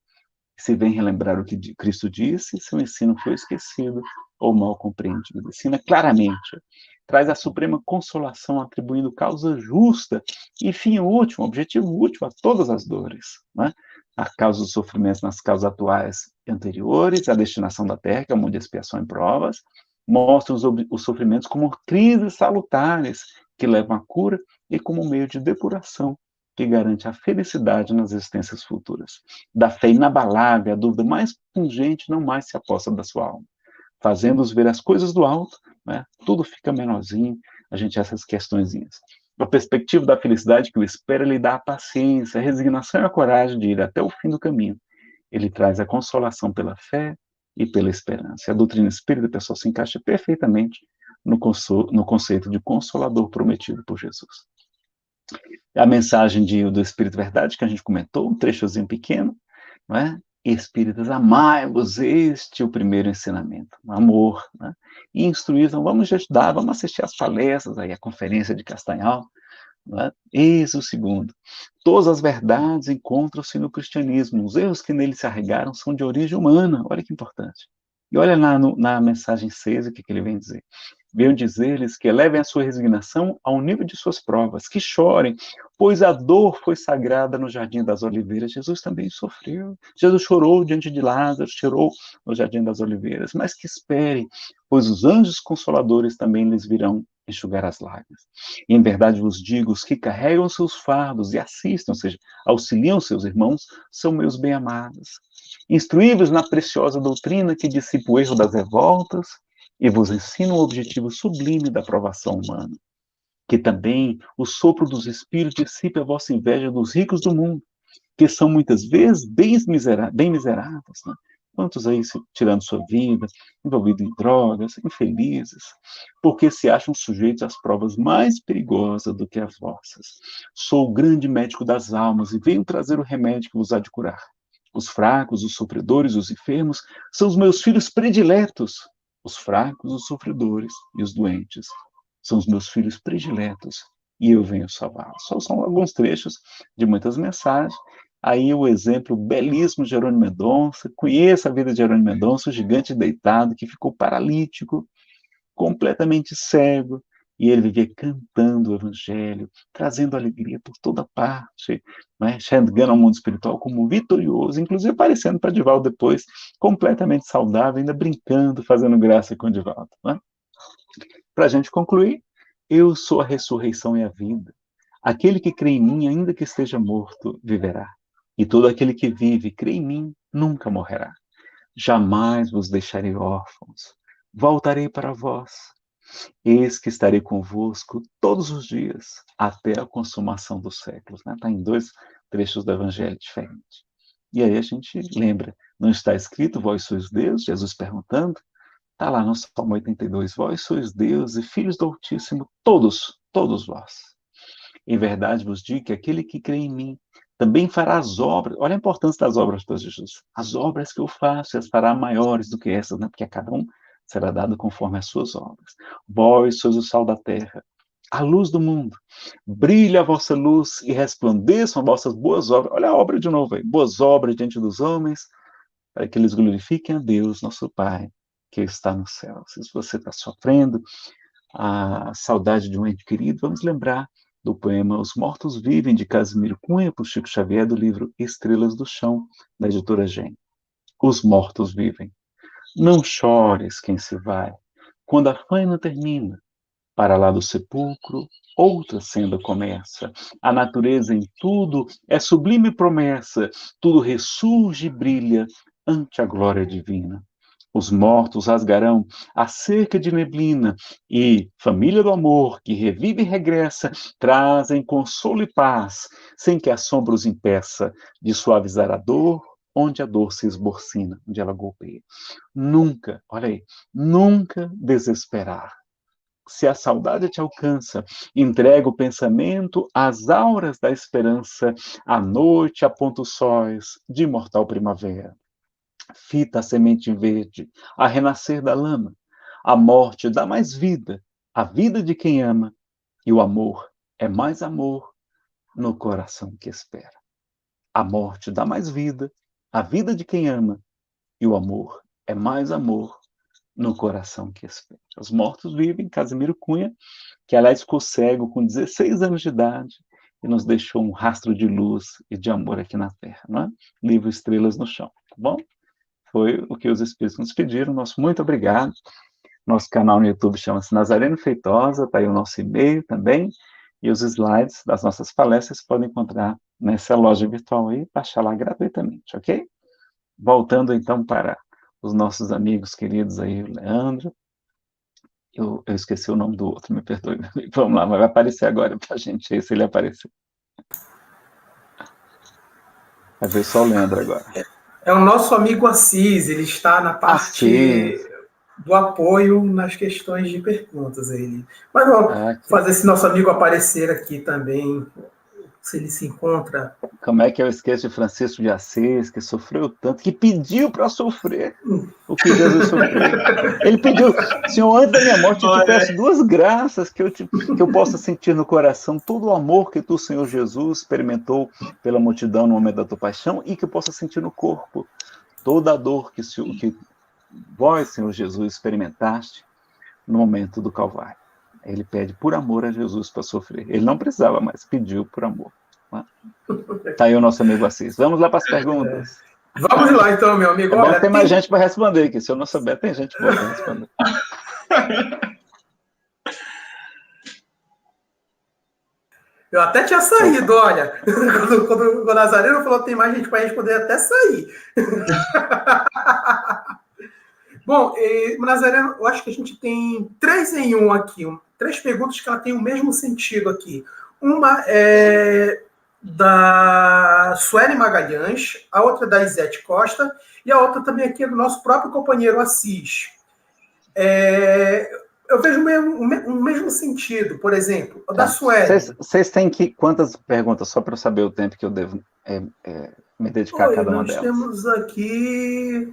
Se vem relembrar o que Cristo disse, seu ensino foi esquecido ou mal compreendido. Ensina claramente, traz a suprema consolação, atribuindo causa justa e fim último, objetivo último a todas as dores, né? A causa dos sofrimentos nas causas atuais e anteriores, a destinação da terra, que é o mundo de expiação e provas, mostra os sofrimentos como crises salutares, que levam à cura, e como meio de depuração, que garante a felicidade nas existências futuras. Da fé inabalável, a dúvida mais pungente não mais se aposta da sua alma. Fazendo-os ver as coisas do alto, né, tudo fica menorzinho, a gente essas questõezinhas. A perspectiva da felicidade que o espera lhe dá a paciência, a resignação e a coragem de ir até o fim do caminho. Ele traz a consolação pela fé e pela esperança. A doutrina espírita, pessoal, se encaixa perfeitamente no conceito de consolador prometido por Jesus. A mensagem do Espírito Verdade, que a gente comentou, um trechozinho pequeno, não é? Espíritas, amai-vos, este é o primeiro ensinamento, amor, né? E instruir, então, vamos estudar, vamos assistir às palestras, aí a conferência de Castanhal, não é? Eis o segundo. Todas as verdades encontram-se no cristianismo, os erros que nele se arregaram são de origem humana, olha que importante. E olha na mensagem 6 o que ele vem dizer. Venho dizer-lhes que elevem a sua resignação ao nível de suas provas, que chorem, pois a dor foi sagrada no Jardim das Oliveiras. Jesus também sofreu. Jesus chorou diante de Lázaro, chorou no Jardim das Oliveiras, mas que esperem, pois os anjos consoladores também lhes virão enxugar as lágrimas. E em verdade vos digo, os que carregam seus fardos e assistem, ou seja, auxiliam seus irmãos, são meus bem-amados. Instruí-vos na preciosa doutrina que dissipa o erro das revoltas, e vos ensino o objetivo sublime da provação humana, que também o sopro dos espíritos dissipe a vossa inveja dos ricos do mundo, que são muitas vezes bem miseráveis, né? Quantos aí tirando sua vida, envolvidos em drogas, infelizes, porque se acham sujeitos às provas mais perigosas do que as vossas. Sou o grande médico das almas e venho trazer o remédio que vos há de curar. Os fracos, os sofredores, os enfermos são os meus filhos prediletos. Os fracos, os sofredores e os doentes são os meus filhos prediletos e eu venho salvá-los. Só são alguns trechos de muitas mensagens. Aí o exemplo belíssimo de Jerônimo Mendonça. Conheça a vida de Jerônimo Mendonça, o gigante deitado que ficou paralítico, completamente cego, E ele vivia cantando o evangelho, trazendo alegria por toda parte, né? Chegando ao mundo espiritual como vitorioso, inclusive aparecendo para Divaldo depois, completamente saudável, ainda brincando, fazendo graça com o Divaldo. Né? Para a gente concluir, eu sou a ressurreição e a vida. Aquele que crê em mim, ainda que esteja morto, viverá. E todo aquele que vive e crê em mim, nunca morrerá. Jamais vos deixarei órfãos. Voltarei para vós. Eis que estarei convosco todos os dias, até a consumação dos séculos. Está em 2 trechos do Evangelho diferentes. E aí a gente lembra, não está escrito, vós sois Deus? Jesus perguntando. Está lá no Salmo 82, vós sois Deus e filhos do Altíssimo, todos vós. Em verdade vos digo que aquele que crê em mim também fará as obras. Olha a importância das obras de Jesus. As obras que eu faço, as fará maiores do que essas, né? Porque a cada um será dado conforme as suas obras. Vós sois o sal da terra, a luz do mundo. Brilhe a vossa luz e resplandeçam as vossas boas obras. Olha a obra de novo aí. Boas obras diante dos homens, para que eles glorifiquem a Deus, nosso Pai, que está no céu. Se você está sofrendo a saudade de um ente querido, vamos lembrar do poema Os Mortos Vivem, de Casimiro Cunha, por Chico Xavier, do livro Estrelas do Chão, da editora Gen. Os mortos vivem. Não chores quem se vai, quando a faina termina, para lá do sepulcro, outra senda começa. A natureza em tudo é sublime promessa, tudo ressurge e brilha ante a glória divina. Os mortos rasgarão a cerca de neblina e, família do amor, que revive e regressa, trazem consolo e paz, sem que a sombra os impeça de suavizar a dor, onde a dor se esborcina, onde ela golpeia. Nunca, olha aí, nunca desesperar. Se a saudade te alcança, entrega o pensamento às auras da esperança, à noite aponta os sóis de imortal primavera. Fita a semente verde, a renascer da lama. A morte dá mais vida, a vida de quem ama, e o amor é mais amor no coração que espera. A morte dá mais vida, a vida de quem ama, e o amor é mais amor no coração que espera. Os mortos vivem, Casimiro Cunha, que aliás ficou cego com 16 anos de idade e nos deixou um rastro de luz e de amor aqui na Terra, não é? Livro Estrelas no Chão, tá bom? Foi o que os Espíritos nos pediram, nosso muito obrigado. Nosso canal no YouTube chama-se Nazareno Feitosa, está aí o nosso e-mail também, e os slides das nossas palestras podem encontrar nessa loja virtual aí, baixar lá gratuitamente, ok? Voltando então para os nossos amigos queridos aí, o Leandro, eu esqueci o nome do outro, me perdoe, vamos lá, mas vai aparecer agora para a gente aí, se ele aparecer. Vai ver só o Leandro agora. É o nosso amigo Assis, ele está na parte do apoio nas questões de perguntas. Mas vamos fazer esse nosso amigo aparecer aqui também, se ele se encontra. Como é que eu esqueço de Francisco de Assis, que sofreu tanto, que pediu para sofrer o que Jesus sofreu. Ele pediu, Senhor, antes da minha morte, eu te peço 2 graças que eu possa sentir no coração todo o amor que tu, Senhor Jesus, experimentou pela multidão no momento da tua paixão e que eu possa sentir no corpo toda a dor que vós, Senhor Jesus, experimentaste no momento do Calvário. Ele pede por amor a Jesus para sofrer. Ele não precisava, mas pediu por amor. Está aí o nosso amigo Assis. Vamos lá para as perguntas. Vamos lá, então, meu amigo. Olha, tem mais gente para responder aqui. Se eu não souber, tem gente boa para responder. Eu até tinha saído, olha. Quando o Nazareno falou que tem mais gente para responder, até sair. Bom, Nazareno, eu acho que a gente tem 3 em 1 aqui. 3 perguntas que ela tem o mesmo sentido aqui. Uma é da Sueli Magalhães, a outra é da Isete Costa, e a outra também aqui é do nosso próprio companheiro Assis. Eu vejo o mesmo sentido, por exemplo, o da Sueli. Vocês têm quantas perguntas, só para eu saber o tempo que eu devo me dedicar a cada uma delas? Nós temos aqui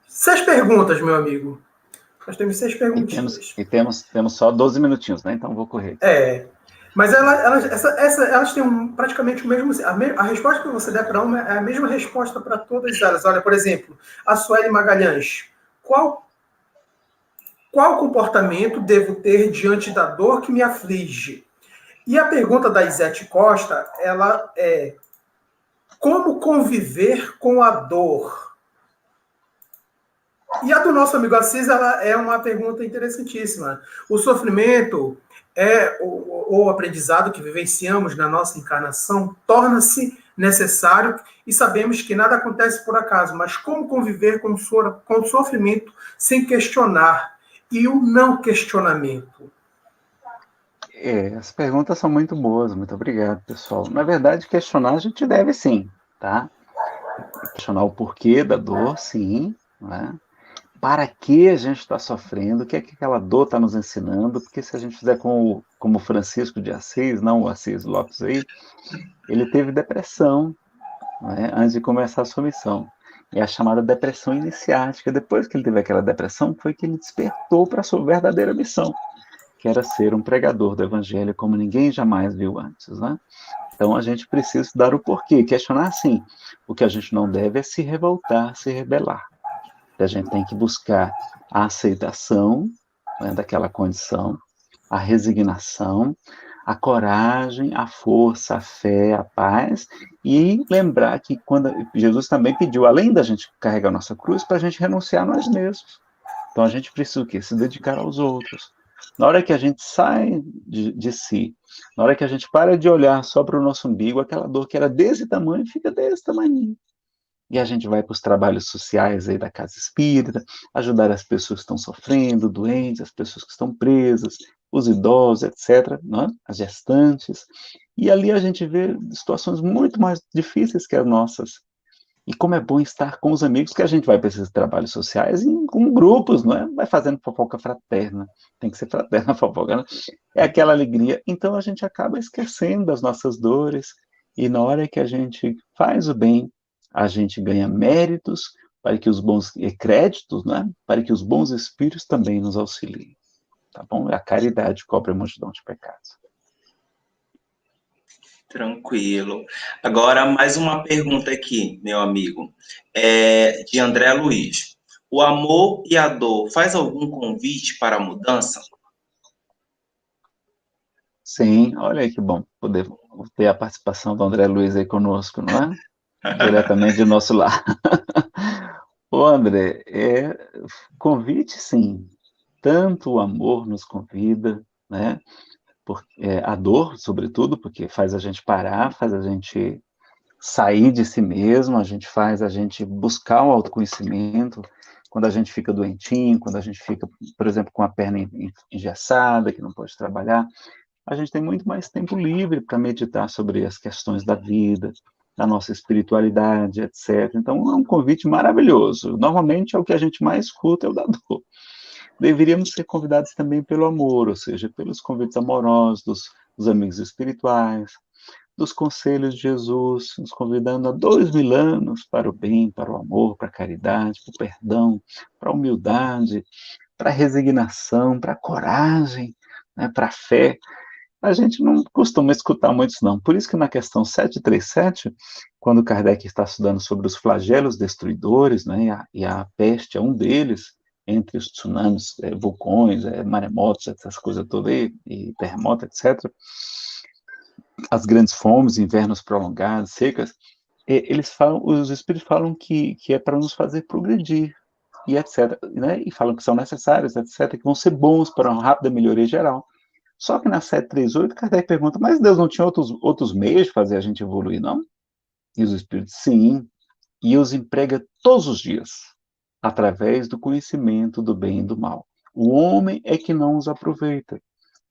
6 perguntas, meu amigo. Nós temos 6 perguntinhas. E temos só 12 minutinhos, né? Então vou correr. Mas elas têm praticamente o mesmo... A resposta que você der para uma é a mesma resposta para todas elas. Olha, por exemplo, a Sueli Magalhães. Qual Qual comportamento devo ter diante da dor que me aflige? E a pergunta da Isete Costa, ela é: como conviver com a dor? E a do nosso amigo Assis, ela é uma pergunta interessantíssima. O sofrimento o aprendizado que vivenciamos na nossa encarnação torna-se necessário e sabemos que nada acontece por acaso, mas como conviver com o sofrimento sem questionar e o não questionamento? As perguntas são muito boas, muito obrigado, pessoal. Na verdade, questionar a gente deve sim, tá? Questionar o porquê da dor, sim, né? Para que a gente está sofrendo, o que é que aquela dor está nos ensinando, porque se a gente fizer como Francisco de Assis, não o Assis Lopes aí, ele teve depressão, né, antes de começar a sua missão. E a chamada depressão iniciática, depois que ele teve aquela depressão, foi que ele despertou para a sua verdadeira missão, que era ser um pregador do evangelho como ninguém jamais viu antes, né? Então a gente precisa estudar o porquê, questionar assim, o que a gente não deve é se revoltar, se rebelar. A gente tem que buscar a aceitação, né, daquela condição, a resignação, a coragem, a força, a fé, a paz, e lembrar que quando Jesus também pediu, além da gente carregar a nossa cruz, para a gente renunciar a nós mesmos. Então a gente precisa o quê? Se dedicar aos outros. Na hora que a gente sai de si, na hora que a gente para de olhar só para o nosso umbigo, aquela dor que era desse tamanho fica desse tamanho. E a gente vai para os trabalhos sociais aí da Casa Espírita, ajudar as pessoas que estão sofrendo, doentes, as pessoas que estão presas, os idosos, etc., né? As gestantes. E ali a gente vê situações muito mais difíceis que as nossas. E como é bom estar com os amigos, que a gente vai para esses trabalhos sociais com grupos, não é? Vai fazendo fofoca fraterna. Tem que ser fraterna a fofoca, né? É aquela alegria. Então a gente acaba esquecendo das nossas dores. E na hora que a gente faz o bem, a gente ganha méritos para que os bons créditos, né? Para que os bons espíritos também nos auxiliem. Tá bom? A caridade cobre a multidão de pecados. Tranquilo. Agora, mais uma pergunta aqui, meu amigo, de André Luiz. O amor e a dor faz algum convite para a mudança? Sim, olha aí que bom poder ter a participação do André Luiz aí conosco, não é? Diretamente do nosso lar. Ô André, convite sim, tanto o amor nos convida, né? A dor, sobretudo, porque faz a gente parar, faz a gente sair de si mesmo, faz a gente buscar o autoconhecimento, quando a gente fica doentinho, quando a gente fica, por exemplo, com a perna engessada, que não pode trabalhar, a gente tem muito mais tempo livre para meditar sobre as questões da vida, da nossa espiritualidade, etc. Então, é um convite maravilhoso. Normalmente, é o que a gente mais escuta, é o da dor. Deveríamos ser convidados também pelo amor, ou seja, pelos convites amorosos dos amigos espirituais, dos conselhos de Jesus, nos convidando há 2000 anos para o bem, para o amor, para a caridade, para o perdão, para a humildade, para a resignação, para a coragem, né, para a fé. A gente não costuma escutar muitos, não. Por isso que na questão 737, quando Kardec está estudando sobre os flagelos destruidores, né, e a peste é um deles, entre os tsunamis, vulcões, maremotos, essas coisas todas aí, e terremotos, etc., as grandes fomes, invernos prolongados, secas, eles falam, os espíritos falam que é para nos fazer progredir, e etc., né, e falam que são necessários, etc., que vão ser bons para uma rápida melhoria geral. Só que na 738, Kardec pergunta, mas Deus não tinha outros meios de fazer a gente evoluir, não? E os espíritos, sim, e os emprega todos os dias, através do conhecimento do bem e do mal. O homem é que não os aproveita.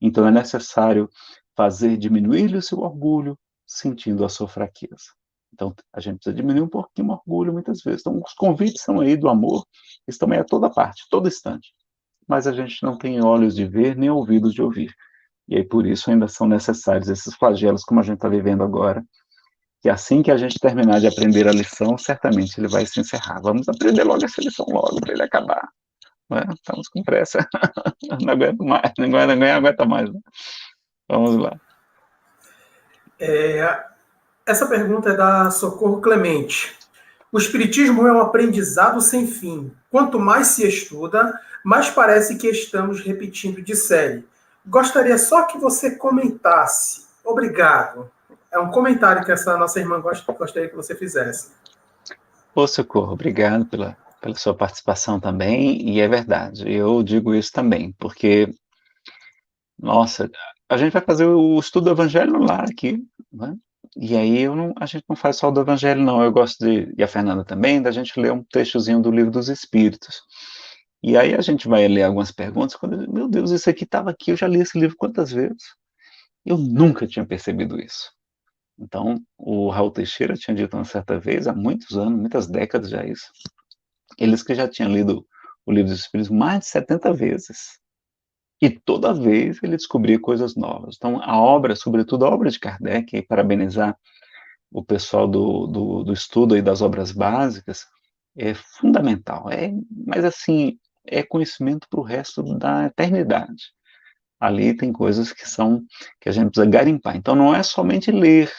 Então é necessário fazer diminuir-lhe o seu orgulho, sentindo a sua fraqueza. Então a gente precisa diminuir um pouquinho o orgulho muitas vezes. Então os convites são aí do amor, estão aí a toda parte, todo instante. Mas a gente não tem olhos de ver, nem ouvidos de ouvir. E aí, por isso, ainda são necessários esses flagelos, como a gente está vivendo agora, que assim que a gente terminar de aprender a lição, certamente ele vai se encerrar. Vamos aprender logo essa lição logo, para ele acabar. Né? Estamos com pressa. Não aguento mais, ninguém aguenta mais. Né? Vamos lá. Essa pergunta é da Socorro Clemente. O Espiritismo é um aprendizado sem fim. Quanto mais se estuda, mais parece que estamos repetindo de série. Gostaria só que você comentasse. Obrigado. É um comentário que essa nossa irmã gostaria que você fizesse. Ô, Socorro, obrigado pela sua participação também, e é verdade, eu digo isso também, porque, nossa, a gente vai fazer o estudo do Evangelho lá aqui, né? E aí a gente não faz só o do Evangelho, não, eu gosto e a Fernanda também, da gente ler um textozinho do Livro dos Espíritos. E aí a gente vai ler algumas perguntas, quando, meu Deus, isso aqui estava aqui, eu já li esse livro quantas vezes? Eu nunca tinha percebido isso. Então, o Raul Teixeira tinha dito uma certa vez, há muitos anos, muitas décadas já isso, eles que já tinham lido o Livro dos Espíritos mais de 70 vezes. E toda vez ele descobria coisas novas. Então, a obra, sobretudo a obra de Kardec, e parabenizar o pessoal do estudo aí das obras básicas, é fundamental. Mas, assim, é conhecimento para o resto da eternidade. Ali tem coisas que a gente precisa garimpar. Então, não é somente ler,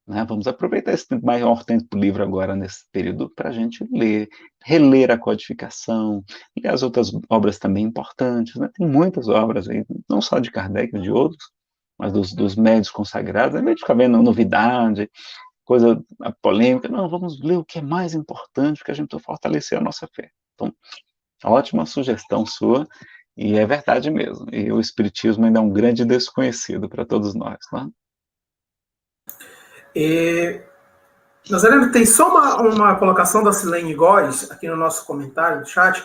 né? Vamos aproveitar esse maior tempo livre agora, nesse período, para a gente ler, reler a codificação, e as outras obras também importantes, né? Tem muitas obras aí, não só de Kardec, de outros, mas dos médios consagrados, ao invés de ficar vendo novidade, coisa polêmica, não, vamos ler o que é mais importante, porque a gente precisa fortalecer a nossa fé. Então, ótima sugestão sua, e é verdade mesmo, e o Espiritismo ainda é um grande desconhecido para todos nós, né? Nazareno, tem só uma colocação da Silene Góes aqui no nosso comentário do chat.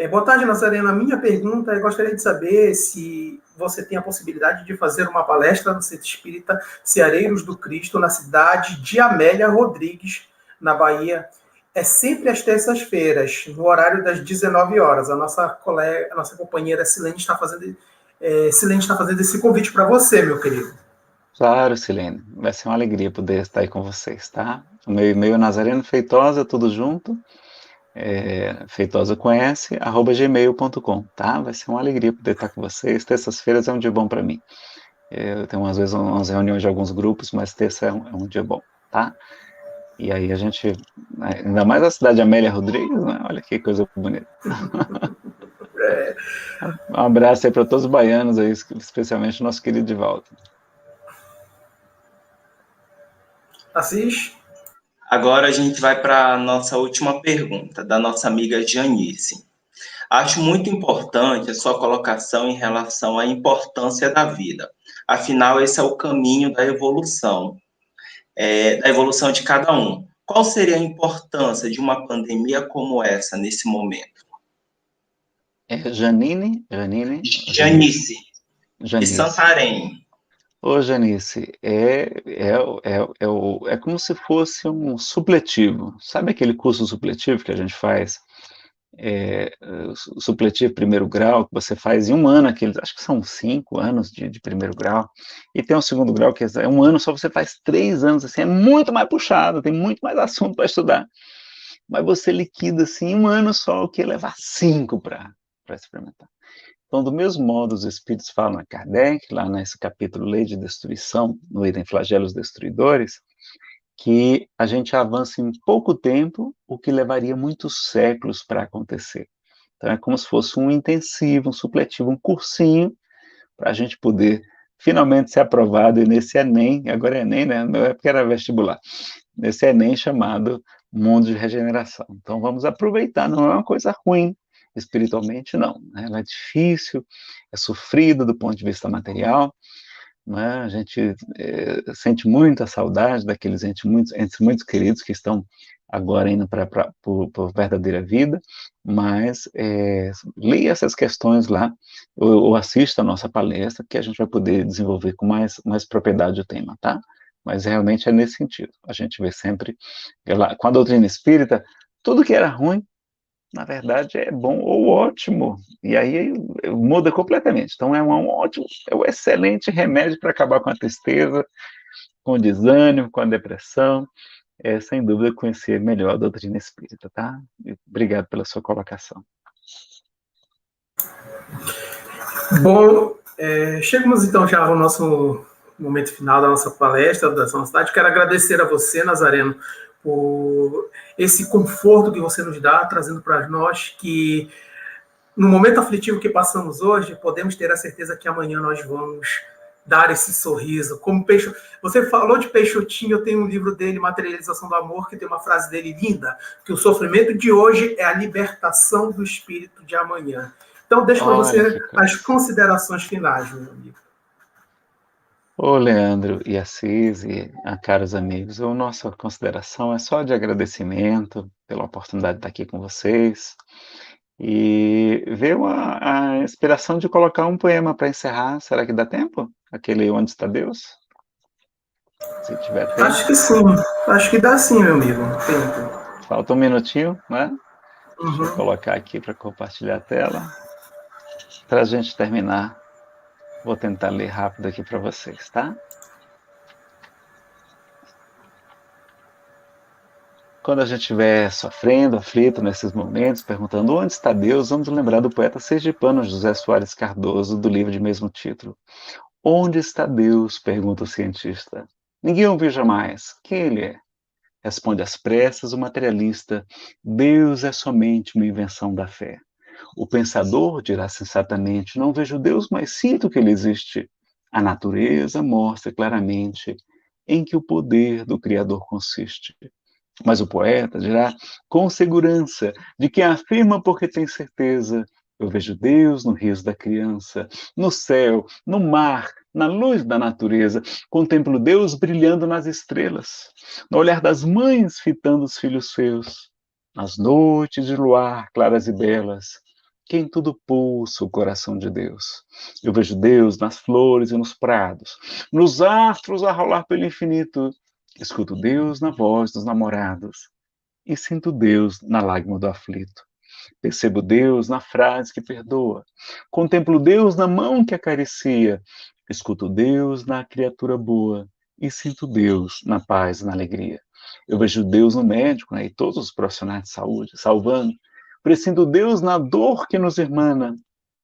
Boa tarde, Nazareno. A minha pergunta, eu gostaria de saber se você tem a possibilidade de fazer uma palestra no Centro Espírita Ceareiros do Cristo, na cidade de Amélia Rodrigues, na Bahia. É sempre às terças-feiras, no horário das 19 horas. A nossa companheira Silene está fazendo esse convite para você, meu querido. Claro, Silene, vai ser uma alegria poder estar aí com vocês, tá? O meu e-mail é Nazareno Feitosa, tudo junto, Feitosa com S, @gmail.com, tá? Vai ser uma alegria poder estar com vocês. Terças-feiras é um dia bom para mim. Eu tenho às vezes umas reuniões de alguns grupos, mas terça é um dia bom, tá? E aí a gente, ainda mais a cidade de Amélia Rodrigues, né? Olha que coisa bonita. Um abraço aí para todos os baianos aí, especialmente o nosso querido Divaldo. Assis? Agora a gente vai para a nossa última pergunta, da nossa amiga Janice. Acho muito importante a sua colocação em relação à importância da vida. Afinal, esse é o caminho da evolução de cada um. Qual seria a importância de uma pandemia como essa nesse momento? Janine? Janice, de Janice. Santarém. Ô, Janice, é como se fosse um supletivo. Sabe aquele curso supletivo que a gente faz? Supletivo primeiro grau, que você faz em um ano, acho que são 5 anos de primeiro grau, e tem um segundo grau que é um ano, só você faz 3 anos, assim, é muito mais puxado, tem muito mais assunto para estudar, mas você liquida, assim, em um ano só o que levar 5 para experimentar. Então, do mesmo modo, os Espíritos falam a Kardec, lá nesse capítulo Lei de Destruição, no item Flagelos Destruidores, que a gente avança em pouco tempo o que levaria muitos séculos para acontecer. Então, é como se fosse um intensivo, um supletivo, um cursinho, para a gente poder finalmente ser aprovado nesse Enem, agora é Enem, né? Na minha época era vestibular, nesse Enem chamado Mundo de Regeneração. Então, vamos aproveitar, não é uma coisa ruim, espiritualmente, não. Né? Ela é difícil, é sofrida do ponto de vista material, né? A gente sente muita saudade daqueles entes muito queridos que estão agora indo para a verdadeira vida, mas leia essas questões lá, ou assista a nossa palestra, que a gente vai poder desenvolver com mais propriedade o tema, tá? Mas realmente é nesse sentido. A gente vê sempre, com a doutrina espírita, tudo que era ruim, na verdade, é bom ou ótimo. E aí muda completamente. Então, é um excelente remédio para acabar com a tristeza, com o desânimo, com a depressão. Sem dúvida, conhecer melhor a doutrina espírita, tá? Obrigado pela sua colocação. Bom, chegamos então já ao nosso momento final da nossa palestra, da nossa cidade. Quero agradecer a você, Nazareno, por esse conforto que você nos dá, trazendo para nós que, no momento aflitivo que passamos hoje, podemos ter a certeza que amanhã nós vamos dar esse sorriso. Como Peixoto, você falou de Peixotinho, eu tenho um livro dele, Materialização do Amor, que tem uma frase dele linda, que o sofrimento de hoje é a libertação do espírito de amanhã. Então, deixo para você as considerações finais, meu amigo. Ô, Leandro e Assis e caros amigos, a nossa consideração é só de agradecimento pela oportunidade de estar aqui com vocês e veio a inspiração de colocar um poema para encerrar. Será que dá tempo? Aquele Onde Está Deus? Se tiver tempo. Acho que sim, acho que dá sim, meu amigo. Tempo. Falta um minutinho, né? Uhum. Deixa eu colocar aqui para compartilhar a tela. Para a gente terminar, vou tentar ler rápido aqui para vocês, tá? Quando a gente estiver sofrendo, aflito nesses momentos, perguntando onde está Deus, vamos lembrar do poeta sergipano José Soares Cardoso, do livro de mesmo título. Onde está Deus? Pergunta o cientista. Ninguém o viu jamais. Quem ele é? Responde às pressas o materialista. Deus é somente uma invenção da fé. O pensador dirá sensatamente, não vejo Deus, mas sinto que ele existe. A natureza mostra claramente em que o poder do Criador consiste. Mas o poeta dirá com segurança de quem afirma porque tem certeza. Eu vejo Deus no riso da criança, no céu, no mar, na luz da natureza. Contemplo Deus brilhando nas estrelas, no olhar das mães fitando os filhos seus, nas noites de luar claras e belas, que em tudo pulsa o coração de Deus. Eu vejo Deus nas flores e nos prados, nos astros a rolar pelo infinito. Escuto Deus na voz dos namorados e sinto Deus na lágrima do aflito. Percebo Deus na frase que perdoa. Contemplo Deus na mão que acaricia. Escuto Deus na criatura boa e sinto Deus na paz e na alegria. Eu vejo Deus no médico, né, e todos os profissionais de saúde, salvando. Presinto Deus na dor que nos irmana.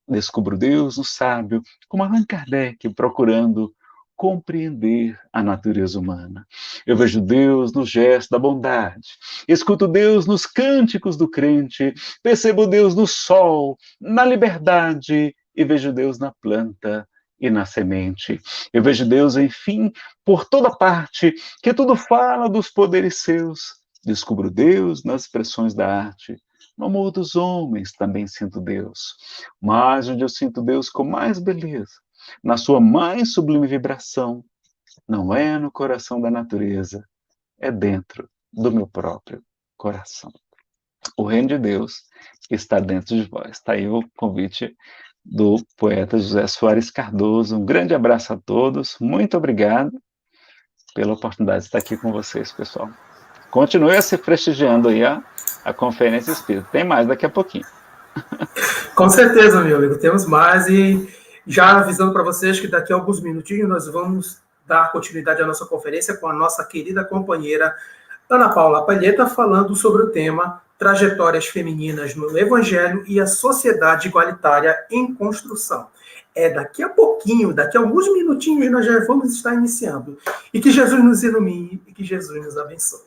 Descubro Deus no sábio, como Allan Kardec, procurando compreender a natureza humana. Eu vejo Deus no gesto da bondade, escuto Deus nos cânticos do crente, percebo Deus no sol, na liberdade, e vejo Deus na planta e na semente. Eu vejo Deus, enfim, por toda parte, que tudo fala dos poderes seus. Descubro Deus nas expressões da arte. No amor dos homens também sinto Deus, mas onde eu sinto Deus com mais beleza, na sua mais sublime vibração, não é no coração da natureza, é dentro do meu próprio coração. O reino de Deus está dentro de vós. Está aí o convite do poeta José Soares Cardoso. Um grande abraço a todos, muito obrigado pela oportunidade de estar aqui com vocês, pessoal. Continue a se prestigiando aí a Conferência Espírita. Tem mais daqui a pouquinho. Com certeza, meu amigo, temos mais, e já avisando para vocês que daqui a alguns minutinhos nós vamos dar continuidade à nossa conferência com a nossa querida companheira Ana Paula Palheta, falando sobre o tema Trajetórias Femininas no Evangelho e a Sociedade Igualitária em Construção. É daqui a pouquinho, daqui a alguns minutinhos nós já vamos estar iniciando. E que Jesus nos ilumine e que Jesus nos abençoe.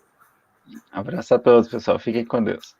Abraço a todos, pessoal. Fiquem com Deus.